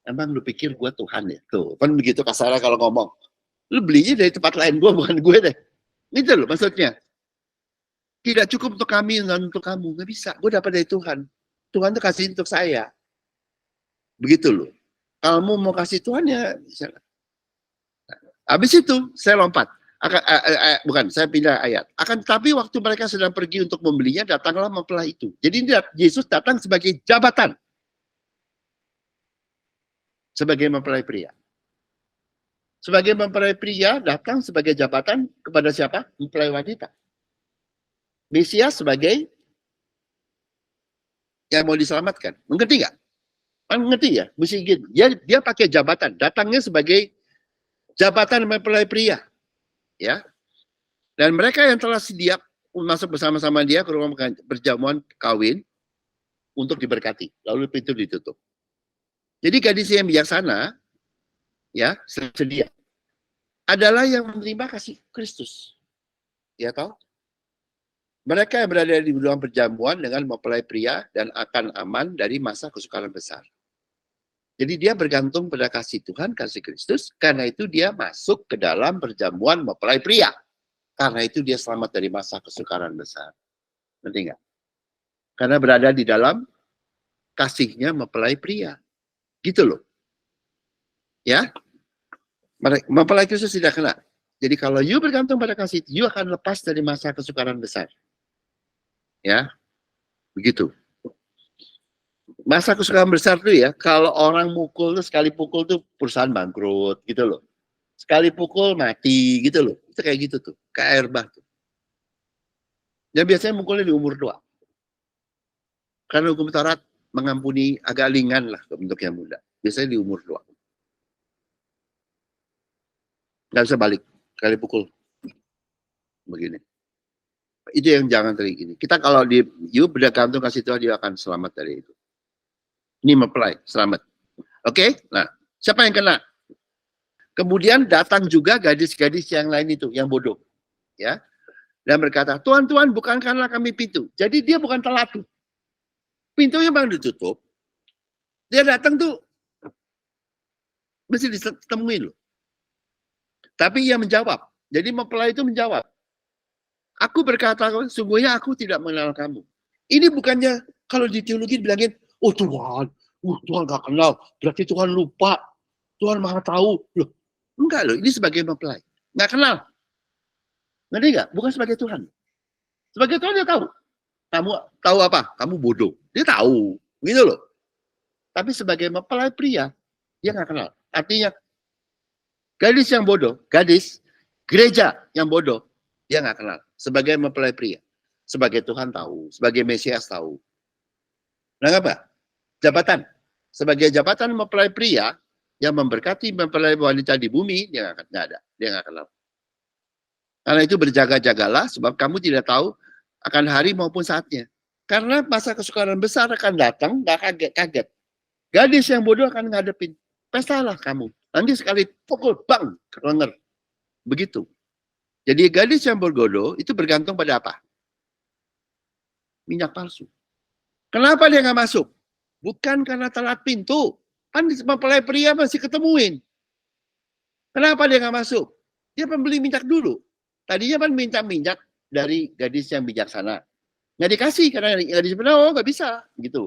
Emang lu pikir gue Tuhan ya? Tuh, kan begitu kasarnya kalau ngomong. Lu belinya dari tempat lain, gue bukan gue deh. Itu loh maksudnya. Tidak cukup untuk kami, dan untuk kamu. Nggak bisa, gue dapat dari Tuhan. Tuhan tuh kasih untuk saya. Begitu loh. Kalau mau kasih Tuhan ya bisa. Habis itu saya lompat. Bukan, saya pindah ayat. Akan tetapi waktu mereka sedang pergi untuk membelinya, datanglah mempelai itu. Jadi Yesus datang sebagai jabatan. Sebagai mempelai pria. Sebagai mempelai pria, datang sebagai jabatan kepada siapa? Mempelai wanita. Mesias sebagai yang mau diselamatkan. Mengerti nggak? Mengerti ya? Mesti gitu. Dia pakai jabatan. Datangnya sebagai jabatan mempelai pria. Ya. Dan mereka yang telah siap masuk bersama-sama dia ke rumah perjamuan kawin untuk diberkati. Lalu pintu ditutup. Jadi gadis yang bijaksana, ya, sedia, adalah yang menerima kasih Kristus. Ya tahu? Mereka yang berada di ruang perjamuan dengan mempelai pria dan akan aman dari masa kesukaran besar. Jadi dia bergantung pada kasih Tuhan, kasih Kristus. Karena itu dia masuk ke dalam perjamuan mempelai pria. Karena itu dia selamat dari masa kesukaran besar. Ngerti nggak? Karena berada di dalam kasihnya mempelai pria. Gitu loh. Ya. Mempelai Kristus tidak kena. Jadi kalau you bergantung pada kasih, you akan lepas dari masa kesukaran besar. Ya. Begitu. Masa kesukaran besar tuh ya, kalau orang mukul tuh sekali pukul tuh perusahaan bangkrut gitu loh. Sekali pukul mati gitu loh. Itu kayak gitu tuh, kayak air bah tuh. Dan biasanya mukulnya di umur 2. Karena hukum Taurat mengampuni agak ringan lah untuk yang muda. Biasanya di umur 2. Nggak bisa balik, sekali pukul. Begini. Itu yang jangan terjadi gini. Kita kalau di you bergantung kasih Tuhan, dia akan selamat dari itu. Ini mempelai, selamat. Oke? Nah, siapa yang kena? Kemudian datang juga gadis-gadis yang lain itu, yang bodoh. Ya. Dan berkata, Tuhan, Tuhan, bukankanlah kami pintu. Jadi dia bukan telat tuh. Pintunya memang ditutup. Dia datang tuh, mesti ditemuin loh. Tapi ia menjawab. Jadi mempelai itu menjawab. Aku berkata, sungguhnya aku tidak mengenal kamu. Ini bukannya, kalau di teologi bilangin, oh Tuhan, Tuhan gak kenal. Berarti Tuhan lupa. Tuhan maha tahu. Loh, enggak loh, ini sebagai mempelai. Nggak kenal. Ngerti nggak? Bukan sebagai Tuhan. Sebagai Tuhan dia tahu. Kamu tahu apa? Kamu bodoh. Dia tahu. Gitu loh. Tapi sebagai mempelai pria, dia nggak kenal. Artinya, gadis yang bodoh, gadis, gereja yang bodoh, dia nggak kenal. Sebagai mempelai pria. Sebagai Tuhan tahu. Sebagai Mesias tahu. Nah apa? Jabatan. Sebagai jabatan mempelai pria, yang memberkati mempelai wanita di bumi, dia nggak ada. Dia nggak kenal. Karena itu berjaga-jagalah, sebab kamu tidak tahu akan hari maupun saatnya. Karena masa kesukaran besar akan datang, nggak kaget-kaget. Gadis yang bodoh akan ngadepin. Pestalah kamu. Nanti sekali pukul, bang, kelenger. Begitu. Jadi gadis yang bergodo itu bergantung pada apa? Minyak palsu. Kenapa dia nggak masuk? Bukan karena telat pintu. Kan mempelai pria masih ketemuin. Kenapa dia nggak masuk? Dia pembeli minyak dulu. Tadinya kan minta minyak dari gadis yang bijaksana. Nggak dikasih karena gadis benar, oh nggak bisa. Gitu.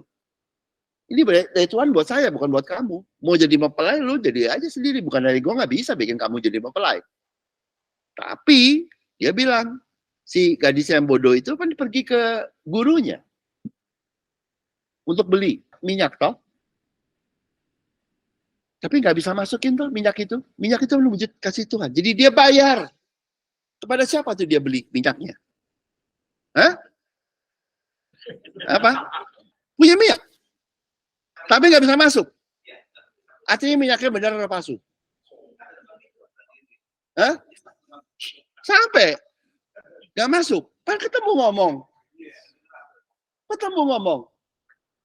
Ini dari Tuhan buat saya, bukan buat kamu. Mau jadi mempelai, lu jadi aja sendiri. Bukan dari gue, nggak bisa bikin kamu jadi mempelai. Tapi dia bilang, si gadis yang bodoh itu kan pergi ke gurunya untuk beli minyak toh. Tapi nggak bisa masukin tuh minyak itu. Minyak itu wujud kasih Tuhan. Jadi dia bayar. Kepada siapa tuh dia beli minyaknya? Hah? Apa? Punya minyak. Tapi nggak bisa masuk. Artinya minyaknya benar atau palsu? Hah? Sampai. Nggak masuk. Kan ketemu ngomong. Ketemu ngomong.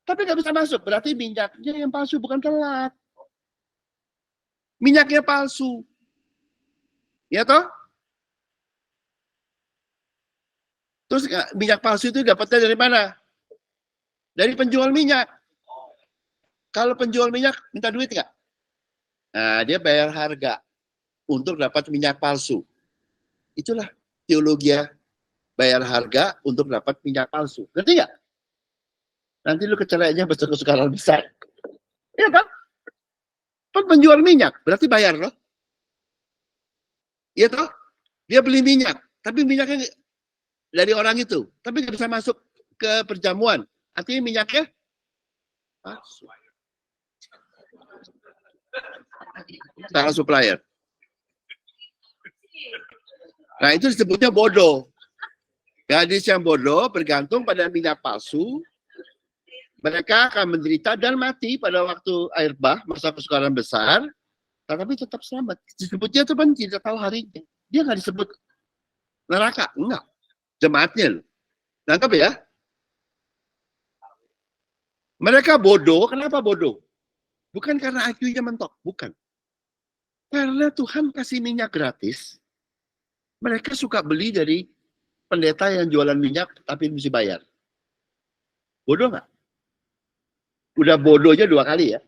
Tapi nggak bisa masuk. Berarti minyaknya yang palsu, bukan telat. Minyaknya palsu. Ya toh? Terus minyak palsu itu dapatnya dari mana? Dari penjual minyak. Kalau penjual minyak minta duit nggak? Nah, dia bayar harga untuk dapat minyak palsu. Itulah teologi bayar harga untuk dapat minyak palsu. Ngerti nggak? Nanti lu kecelainya besar-besaran besar. Iya kan? Kan penjual minyak, berarti bayar loh. Iya toh? Dia beli minyak, tapi minyaknya dari orang itu. Tapi nggak bisa masuk ke perjamuan. Artinya minyaknya palsu. Salah supplier. Nah, itu disebutnya bodoh. Gadis yang bodoh bergantung pada minyak palsu. Mereka akan menderita dan mati pada waktu air bah, masa kesukaran besar, tetapi tetap selamat. Disebutnya itu kan tidak tahu harinya. Dia nggak disebut neraka, enggak. Jemaatnya. Nangkap ya? Mereka bodoh, kenapa bodoh? Bukan karena IQ-nya mentok, bukan. Karena Tuhan kasih minyak gratis, mereka suka beli dari pendeta yang jualan minyak tapi mesti bayar. Bodoh nggak? Udah bodohnya 2 kali ya.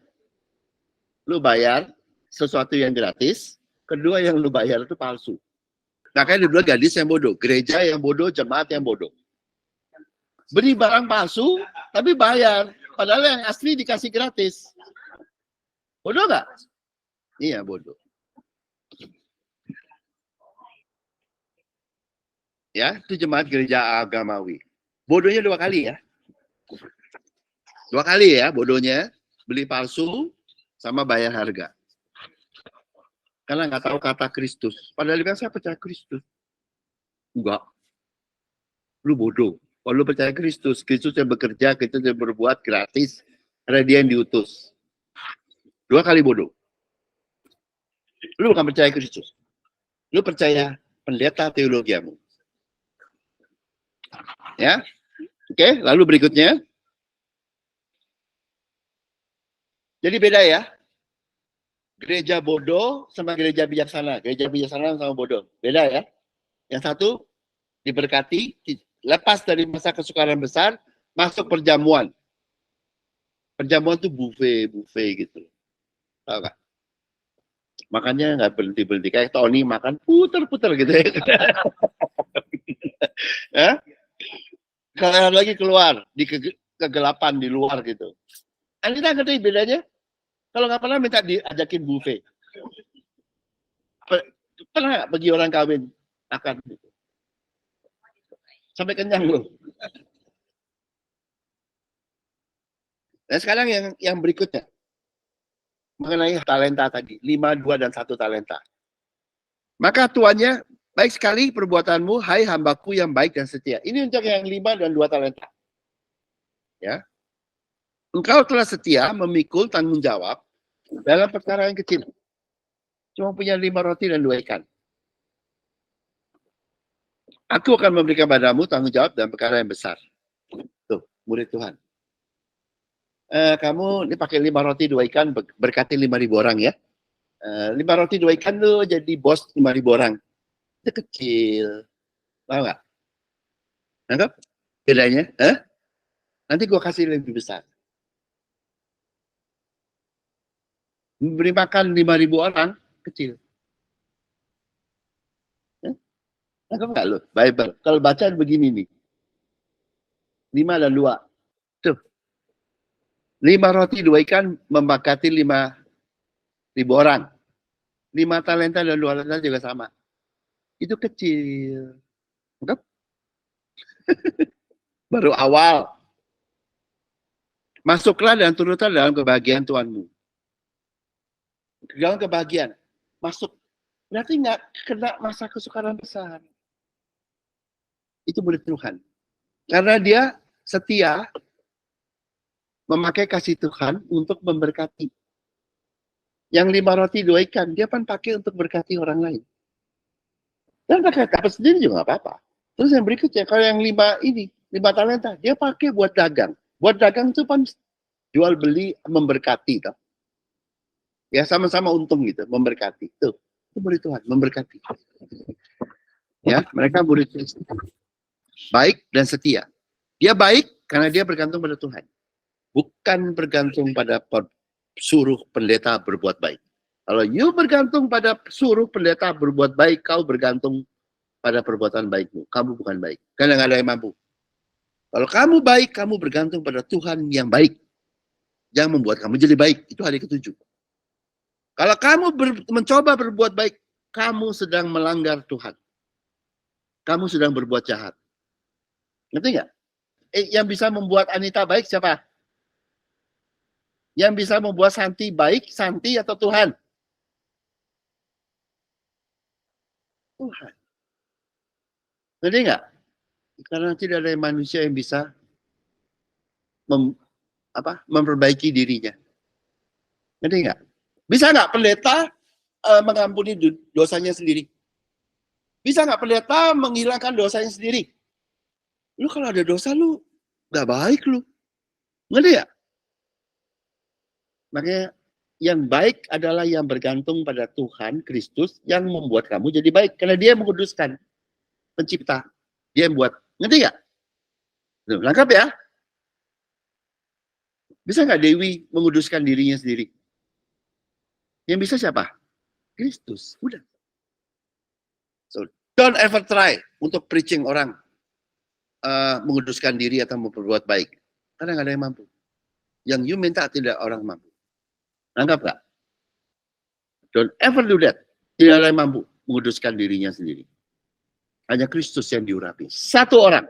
Lu bayar sesuatu yang gratis, kedua yang lu bayar itu palsu. Makanya dua gadis yang bodoh, gereja yang bodoh, jemaat yang bodoh. Beri barang palsu, tapi bayar. Padahal yang asli dikasih gratis. Bodoh nggak? Iya, bodoh. Ya, itu jemaat gereja agamawi. Bodohnya 2 kali ya. 2 kali ya bodohnya. Beli palsu sama bayar harga. Karena nggak tahu kata Kristus. Padahal kan saya percaya Kristus. Enggak. Lu bodoh. Kalau lu percaya Kristus, Kristus yang bekerja, Kristus yang berbuat gratis. Karena dia yang diutus. 2 kali bodoh. Lu bukan percaya Kristus. Lu percaya pendeta teologiamu. Ya. Oke, lalu berikutnya. Jadi beda ya. Gereja bodoh sama gereja bijaksana. Gereja bijaksana sama bodoh. Beda ya. Yang satu diberkati, lepas dari masa kesukaran besar, masuk perjamuan. Perjamuan itu buffet gitu. Tahu gak? Makannya nggak berhenti-berhenti. Kayak Tony makan puter-puter gitu ya. Ya? Kalian lagi keluar di kegelapan di luar gitu. Anda ngerti bedanya? Kalau nggak pernah minta diajakin buffet. Pernah nggak bagi orang kawin akan gitu? Sampai kenyang loh. Nah sekarang yang berikutnya. Mengenai talenta tadi. 5, 2, dan 1 talenta. Maka tuannya, baik sekali perbuatanmu, hai hambaku yang baik dan setia. Ini untuk yang 5 dan 2 talenta. Ya. Engkau telah setia memikul tanggung jawab dalam perkara yang kecil. Cuma punya 5 roti dan 2 ikan. Aku akan memberikan padamu tanggung jawab dalam perkara yang besar. Tuh, murid Tuhan. Kamu ini pakai 5 roti 2 ikan berkati 5.000 orang ya. 5 roti 2 ikan tuh jadi bos 5.000 orang. Itu kecil. Tahu nggak? Nangkep? Bedanya? Nanti gua kasih lebih besar. Memberi makan 5.000 orang, kecil. Nangkep nggak lo? Bible. Kalau bacaan begini nih. 5 dan 2. Tuh. 5 roti 2 ikan memberkati 5.000 orang. 5 talenta dan 2 talenta juga sama. Itu kecil. Nangkep? Baru awal. Masuklah dan turutlah dalam kebahagiaan Tuhanmu. Dalam kebahagiaan. Masuk. Berarti nggak kena masa kesukaran besar. Itu murid Tuhan. Karena dia setia memakai kasih Tuhan untuk memberkati. Yang 5 roti 2 ikan, dia kan pakai untuk berkati orang lain. Dan pakai dapat sendiri juga nggak apa-apa. Terus yang berikutnya, kalau yang 5 talenta, dia pakai buat dagang. Buat dagang itu kan jual beli memberkati. Toh. Ya sama-sama untung gitu, memberkati. Tuh, itu murid Tuhan, memberkati. Ya, mereka murid Kristus. Baik dan setia. Dia baik karena dia bergantung pada Tuhan. Bukan bergantung pada suruh pendeta berbuat baik. Kalau you bergantung pada suruh pendeta berbuat baik, kau bergantung pada perbuatan baikmu. Kamu bukan baik. Karena nggak ada yang mampu. Kalau kamu baik, kamu bergantung pada Tuhan yang baik. Yang membuat kamu jadi baik. Itu hari ke-7. Kalau kamu mencoba berbuat baik, kamu sedang melanggar Tuhan. Kamu sedang berbuat jahat. Ngerti nggak? Yang bisa membuat Anita baik siapa? Yang bisa membuat Santi baik, Santi atau Tuhan? Tuhan. Ngerti nggak? Karena tidak ada manusia yang bisa memperbaiki dirinya. Ngerti nggak? Bisa nggak pendeta mengampuni dosanya sendiri? Bisa nggak pendeta menghilangkan dosanya sendiri? Lu kalau ada dosa lu nggak baik lu. Ngerti ya? Makanya yang baik adalah yang bergantung pada Tuhan Kristus yang membuat kamu jadi baik. Karena dia yang menguduskan, pencipta. Dia yang buat. Ngerti nggak? Lengkap ya? Bisa nggak Dewi menguduskan dirinya sendiri? Yang bisa siapa? Kristus. Udah. So, don't ever try untuk preaching orang menguduskan diri atau memperbuat baik. Karena nggak ada yang mampu. Yang you minta tidak orang mampu. Anggap nggak? Don't ever do that. Tidak ada yang mampu menguduskan dirinya sendiri. Hanya Kristus yang diurapi. Satu orang.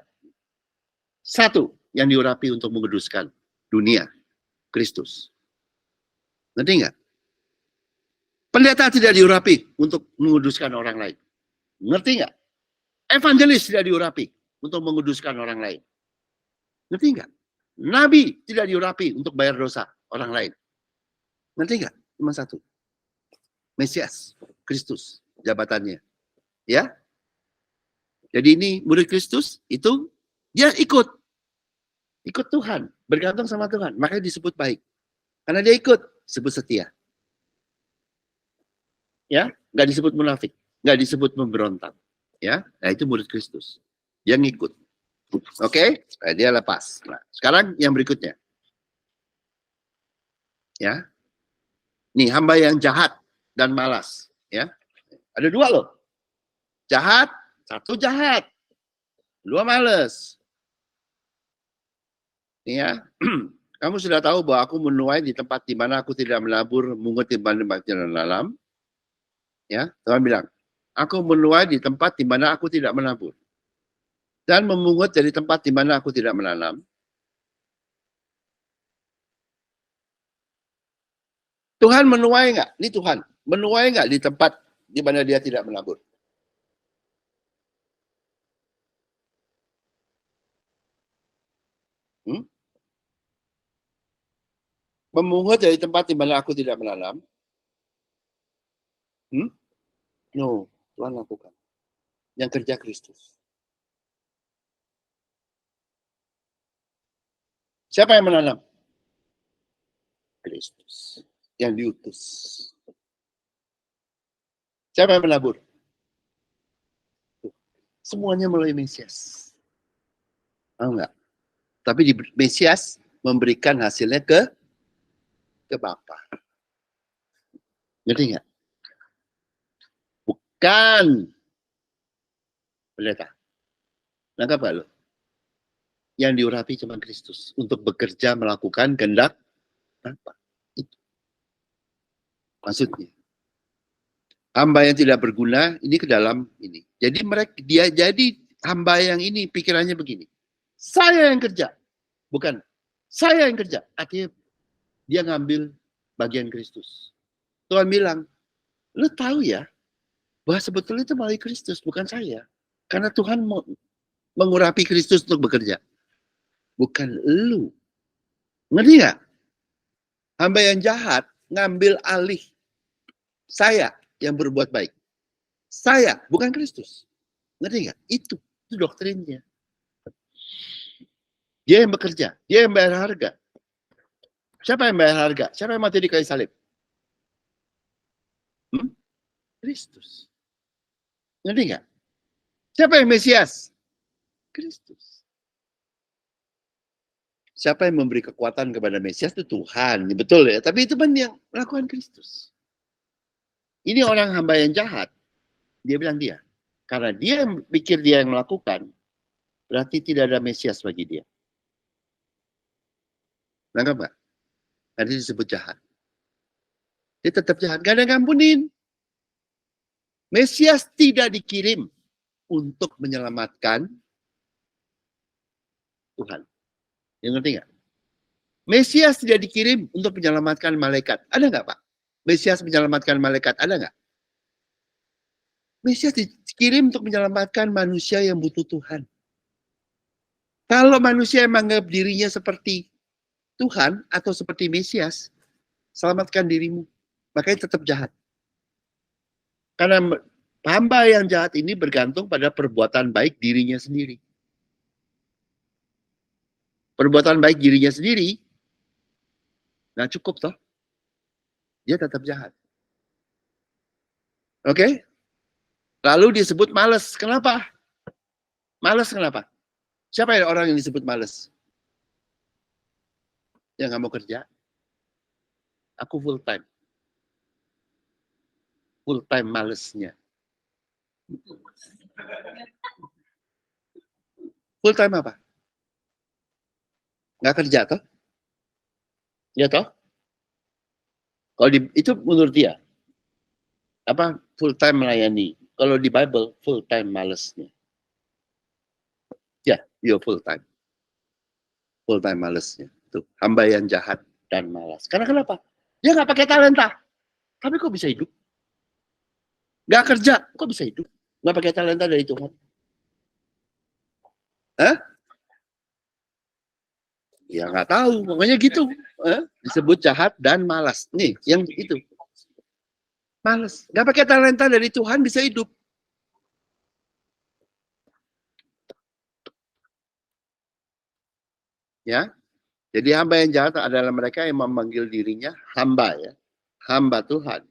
Satu yang diurapi untuk menguduskan dunia. Kristus. Ngerti nggak? Pendeta tidak diurapi untuk menguduskan orang lain. Ngerti nggak? Evangelis tidak diurapi untuk menguduskan orang lain. Ngerti nggak? Nabi tidak diurapi untuk bayar dosa orang lain. Ngerti nggak? Cuma satu. Mesias, Kristus, jabatannya. Ya. Jadi ini murid Kristus, itu dia ikut Tuhan, bergantung sama Tuhan. Makanya disebut baik. Karena dia ikut, disebut setia. Ya, nggak disebut munafik, nggak disebut memberontak. Ya, nah itu murid Kristus yang ikut. Oke, nah, dia lepas. Nah, sekarang yang berikutnya. Ya. Nih, hamba yang jahat dan malas, ya. Ada dua loh. Jahat, satu jahat. Dua malas. Ya. Kamu sudah tahu bahwa aku menuai di tempat di mana aku tidak menabur mungut di bagian dalam. Ya, Tuhan bilang, aku menuai di tempat di mana aku tidak menabur. Dan memungut dari tempat di mana aku tidak menanam. Tuhan menuai nggak? Ini Tuhan. Menuai nggak di tempat di mana dia tidak menabur? Memungut dari tempat di mana aku tidak menanam. No, Tuhan lakukan. Yang kerja Kristus. Siapa yang menanam? Kristus. Yang diutus. Siapa yang menabur? Semuanya melalui Mesias. Tahu nggak? Tapi di Mesias memberikan hasilnya ke Bapa. Ngerti nggak? Bukan pendeta. Nangkap nggak lo? Yang diurapi cuma Kristus untuk bekerja melakukan kehendak apa? Itu maksudnya. Hamba yang tidak berguna ini ke dalam ini. Jadi dia jadi hamba yang ini pikirannya begini. Saya yang kerja, bukan saya yang kerja. Artinya dia ngambil bagian Kristus. Tuhan bilang, lu tahu ya bahwa sebetulnya itu melalui Kristus, bukan saya. Karena Tuhan mengurapi Kristus untuk bekerja. Bukan lu. Ngerti nggak? Hamba yang jahat ngambil alih saya yang berbuat baik. Saya, bukan Kristus. Ngerti nggak? Itu doktrinnya. Dia yang bekerja, dia yang bayar harga. Siapa yang bayar harga? Siapa yang mati di kayu salib? Kristus. Ngerti nggak? Siapa yang Mesias? Kristus. Siapa yang memberi kekuatan kepada Mesias itu Tuhan, betul ya. Tapi itu kan yang melakukan Kristus. Ini orang hamba yang jahat. Dia bilang dia. Karena dia yang pikir dia yang melakukan, berarti tidak ada Mesias bagi dia. Nangkap nggak? Nanti disebut jahat. Dia tetap jahat, gak ada yang ngampunin. Mesias tidak dikirim untuk menyelamatkan Tuhan. Yang ngerti nggak? Mesias tidak dikirim untuk menyelamatkan malaikat. Ada nggak, Pak? Mesias menyelamatkan malaikat, ada nggak? Mesias dikirim untuk menyelamatkan manusia yang butuh Tuhan. Kalau manusia yang menganggap dirinya seperti Tuhan atau seperti Mesias, selamatkan dirimu. Makanya tetap jahat. Karena hamba yang jahat ini bergantung pada perbuatan baik dirinya sendiri. Perbuatan baik dirinya sendiri, nggak cukup toh. Dia tetap jahat. Oke? Lalu disebut malas. Kenapa? Malas kenapa? Siapa yang orang yang disebut malas? Yang nggak mau kerja. Aku full time. Full time malesnya. Full time apa? Nggak kerja toh? Ya toh? Kalau itu menurut dia. Apa? Full time melayani. Kalau di Bible, full time malesnya. Ya, yo full time. Full time malesnya. Tuh, hamba yang jahat dan malas. Karena kenapa? Dia nggak pakai talenta. Tapi kok bisa hidup? Nggak kerja, kok bisa hidup? Nggak pakai talenta dari Tuhan. Hah? Ya nggak tahu, pokoknya gitu. Disebut jahat dan malas. Nih, yang itu. Malas. Nggak pakai talenta dari Tuhan bisa hidup. Ya, jadi hamba yang jahat adalah mereka yang memanggil dirinya hamba ya. Hamba Tuhan.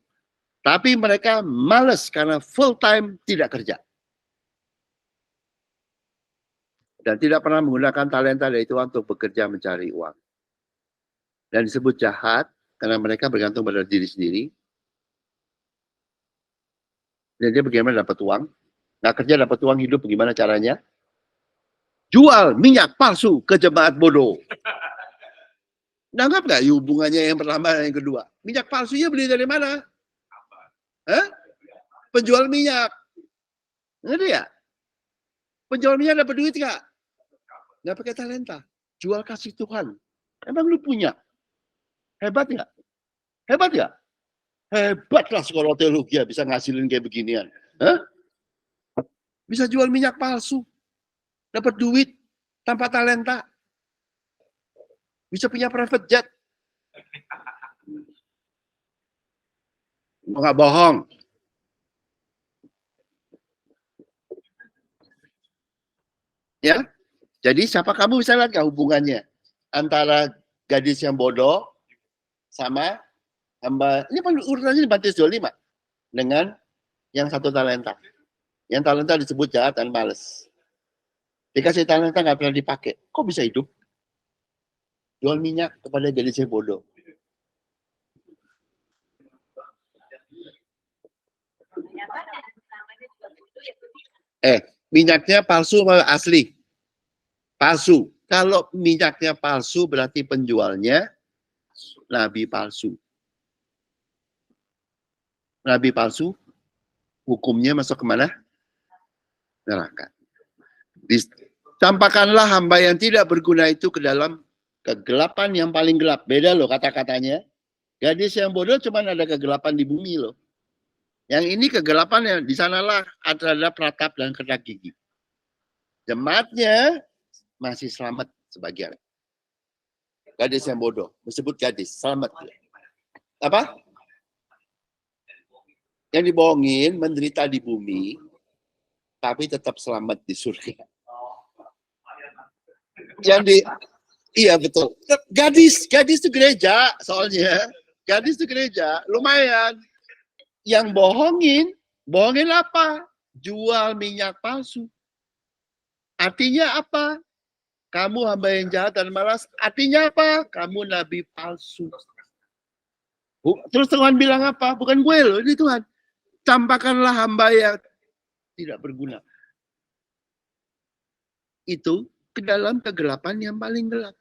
Tapi mereka malas karena full time tidak kerja. Dan tidak pernah menggunakan talenta dari Tuhan untuk bekerja mencari uang. Dan disebut jahat karena mereka bergantung pada diri sendiri. Dan dia bagaimana dapat uang? Nggak kerja dapat uang, hidup bagaimana caranya? Jual minyak palsu ke jemaat bodoh. Nanggap nggak hubungannya yang pertama dan yang kedua? Minyak palsunya beli dari mana? Hah? Penjual minyak. Ngerti ya? Penjual minyak dapat duit nggak? Nggak pakai talenta. Jual kasih Tuhan. Emang lu punya? Hebat nggak? Hebat nggak? Hebatlah sekolah teologi bisa ngasilin kayak beginian. Hah? Bisa jual minyak palsu. Dapat duit tanpa talenta. Bisa punya private jet. Nggak bohong. Ya, jadi siapa kamu bisa lihat nggak hubungannya antara gadis yang bodoh sama hamba, ini urutannya di Matius 25 dengan yang satu talenta. Yang talenta disebut jahat dan males. Dikasih talenta nggak pernah dipakai. Kok bisa hidup? Jual minyak kepada gadis yang bodoh. Minyaknya palsu atau asli? Palsu. Kalau minyaknya palsu berarti penjualnya nabi palsu. Nabi palsu, hukumnya masuk kemana? Neraka. Campakkanlah hamba yang tidak berguna itu ke dalam kegelapan yang paling gelap. Beda loh kata-katanya. Gadis yang bodoh cuma ada kegelapan di bumi loh. Yang ini kegelapan yang di sanalah ada peratap dan kerak gigi. Jemaatnya masih selamat sebagian. Gadis yang bodoh, disebut gadis, selamat. Apa? Yang dibohongin, menderita di bumi, tapi tetap selamat di surga. Iya betul. Gadis itu gereja, soalnya. Gadis itu gereja, lumayan. Yang bohongin apa? Jual minyak palsu. Artinya apa? Kamu hamba yang jahat dan malas. Artinya apa? Kamu nabi palsu. Terus Tuhan bilang apa? Bukan gue loh, ini Tuhan. Campakkanlah hamba yang tidak berguna. Itu ke dalam kegelapan yang paling gelap.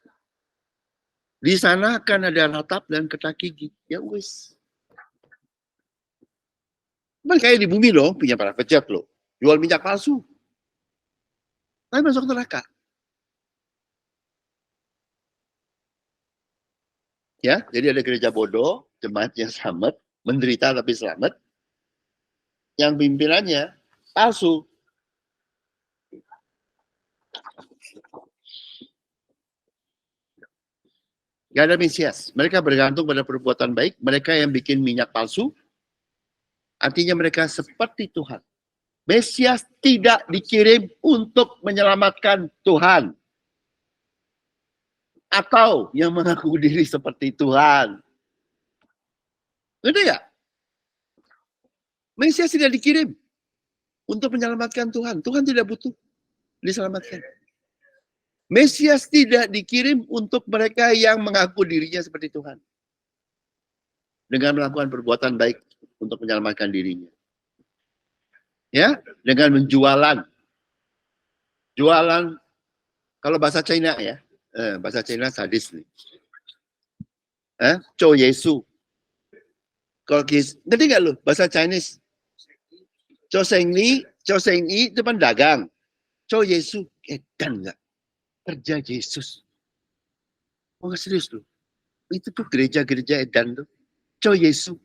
Di sana akan ada ratap dan ketak gigi. Ya wis. Kayak di bumi loh, punya para pejabat loh. Jual minyak palsu. Tapi masuk neraka. Ya, jadi ada gereja bodoh, jemaat yang selamat, menderita tapi selamat. Yang pimpinannya palsu. Gak ada Mesias. Mereka bergantung pada perbuatan baik. Mereka yang bikin minyak palsu. Artinya mereka seperti Tuhan. Mesias tidak dikirim untuk menyelamatkan Tuhan. Atau yang mengaku diri seperti Tuhan. Ngerti gak? Mesias tidak dikirim untuk menyelamatkan Tuhan. Tuhan tidak butuh diselamatkan. Mesias tidak dikirim untuk mereka yang mengaku dirinya seperti Tuhan. Dengan melakukan perbuatan baik untuk menyelamatkan dirinya. Ya, dengan menjualan. Jualan, kalau bahasa China ya, bahasa China sadis nih. Chou Yesu. Kalau ngerti gak lu bahasa Chinese? Chou Sheng Li itu kan dagang. Chou Yesu, edan gak? Kerja Yesus. Oh serius lu? Itu tuh gereja-gereja edan tuh. Chou Yesu.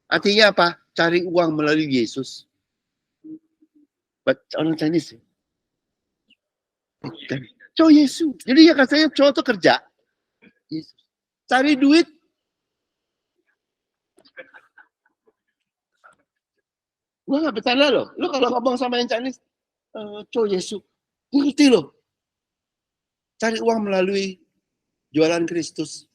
Artinya apa? Cari uang melalui Yesus. Orang Chinese. Chou Yesu. Jadi ya katanya Chou itu kerja. Yesus. Cari duit. Gua gak bercanda loh. Lu kalau ngomong sama yang Chinese, Chou Yesu. Ngerti loh. Cari uang melalui jualan Kristus.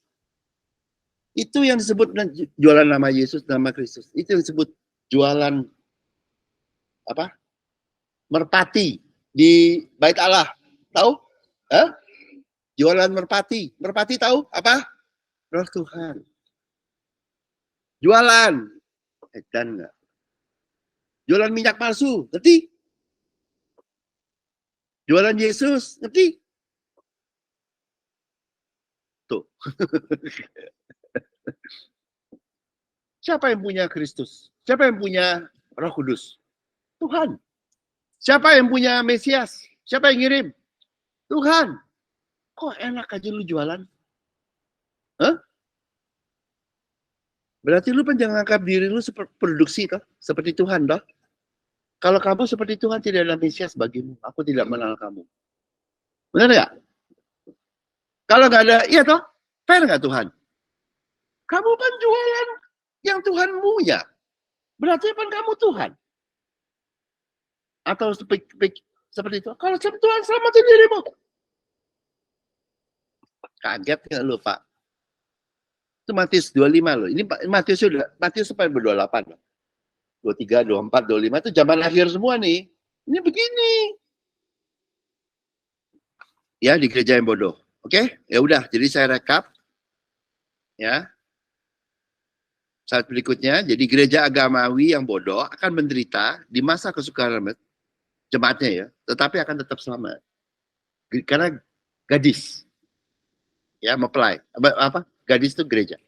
Itu yang disebut jualan nama Yesus, nama Kristus. Itu yang disebut jualan apa? Merpati di Bait Allah. Tahu? Jualan merpati. Merpati tahu apa? Roh Tuhan. Jualan. Dan enggak. Jualan minyak palsu. Ngerti? Jualan Yesus. Ngerti? Tuh. Siapa yang punya Kristus? Siapa yang punya Roh Kudus? Tuhan. Siapa yang punya Mesias? Siapa yang ngirim? Tuhan. Kok enak aja lu jualan? Hah? Berarti lu jangan anggap diri lu seperti produksi toh, seperti Tuhan toh. Kalau kamu seperti Tuhan, tidak ada Mesias bagimu. Aku tidak mengenal kamu. Benar nggak? Kalau nggak ada, iya toh, fair nggak Tuhan? Kamu kan jualan yang Tuhan punya. Berarti kan kamu Tuhan. Atau seperti itu. Kalau Tuhan selamatin dirimu. Kaget nggak lu Pak? Itu Matius 25 loh. Ini Matius sampai 28 loh. 23, 24, 25 itu zaman akhir semua nih. Ini begini. Ya, di gereja yang bodoh. Oke? Ya udah, jadi saya rekap. Ya. Saat berikutnya, jadi gereja agamawi yang bodoh akan menderita di masa kesukaran jemaatnya ya, tetapi akan tetap selamat. Karena gadis. Ya, mempelai. Apa? Gadis itu gereja.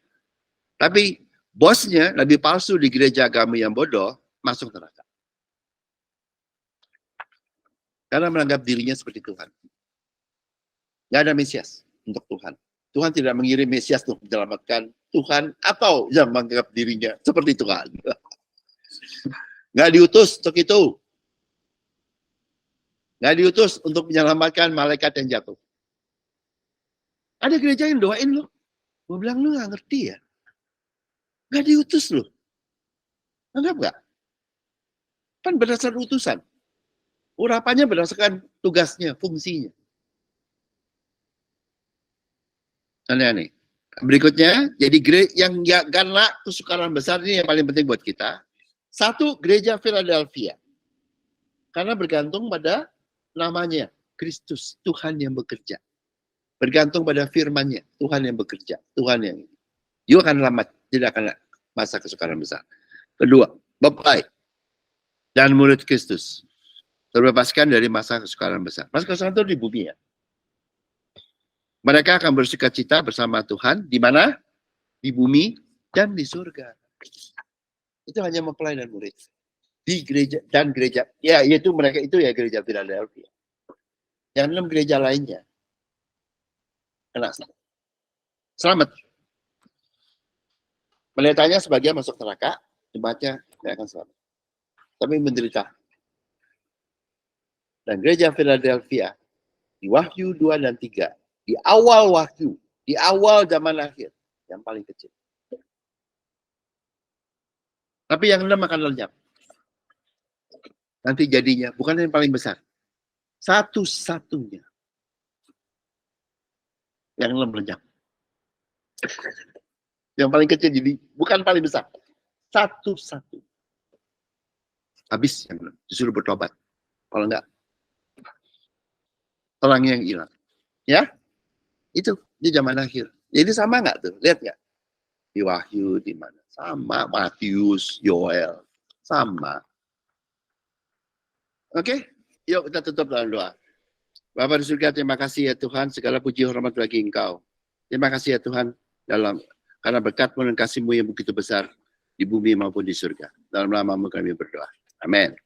Tapi bosnya lebih palsu di gereja agama yang bodoh, masuk neraka. Karena menganggap dirinya seperti Tuhan. Nggak ada Mesias untuk Tuhan. Tuhan tidak mengirim Mesias untuk menyelamatkan Tuhan atau yang menganggap dirinya seperti Tuhan. Nggak diutus untuk itu. Nggak diutus untuk menyelamatkan malaikat yang jatuh. Ada gereja yang doain lo. Gue bilang lu nggak ngerti ya. Nggak diutus loh. Anggap nggak? Kan berdasarkan utusan. Urapannya berdasarkan tugasnya, fungsinya. Aneh-aneh. Berikutnya, jadi yang karena kesukaran besar ini yang paling penting buat kita. Satu, gereja Philadelphia. Karena bergantung pada namanya. Kristus, Tuhan yang bekerja. Bergantung pada firman-Nya, Tuhan yang bekerja, Tuhan yang you akan lambat, tidak akan masa kesukaran besar. Kedua, Bapak dan murid Kristus terbebaskan dari masa kesukaran besar. Masa kesukaran itu di bumi ya. Mereka akan bersukacita bersama Tuhan di mana? Di bumi dan di surga. Itu hanya mempelai dan murid. Di gereja dan gereja, ya yaitu mereka itu ya gereja Philadelphia. Yang 6 gereja lainnya kena selamat. Pendetanya sebagian masuk neraka, jemaatnya tidak akan selamat. Tapi menderita. Dan gereja Philadelphia di Wahyu 2 dan 3, di awal Wahyu, di awal zaman akhir, yang paling kecil. Tapi yang 6 akan lenyap. Nanti jadinya bukan yang paling besar. Satu-satunya. Yang 6 lenyap. Yang paling kecil jadi bukan paling besar. Satu-satu. Habis yang 6. Disuruh bertobat. Kalau enggak, orang yang hilang. Ya? Itu di zaman akhir. Jadi sama enggak tuh? Lihat enggak? Di Wahyu di mana? Sama. Matius, Yoel. Sama. Oke? Yuk kita tutup dalam doa. Bapa di surga, terima kasih ya Tuhan, segala puji hormat bagi Engkau. Terima kasih ya Tuhan, karena berkat-Mu dan kasih-Mu yang begitu besar di bumi maupun di surga. Dalam nama-Mu kami berdoa. Amin.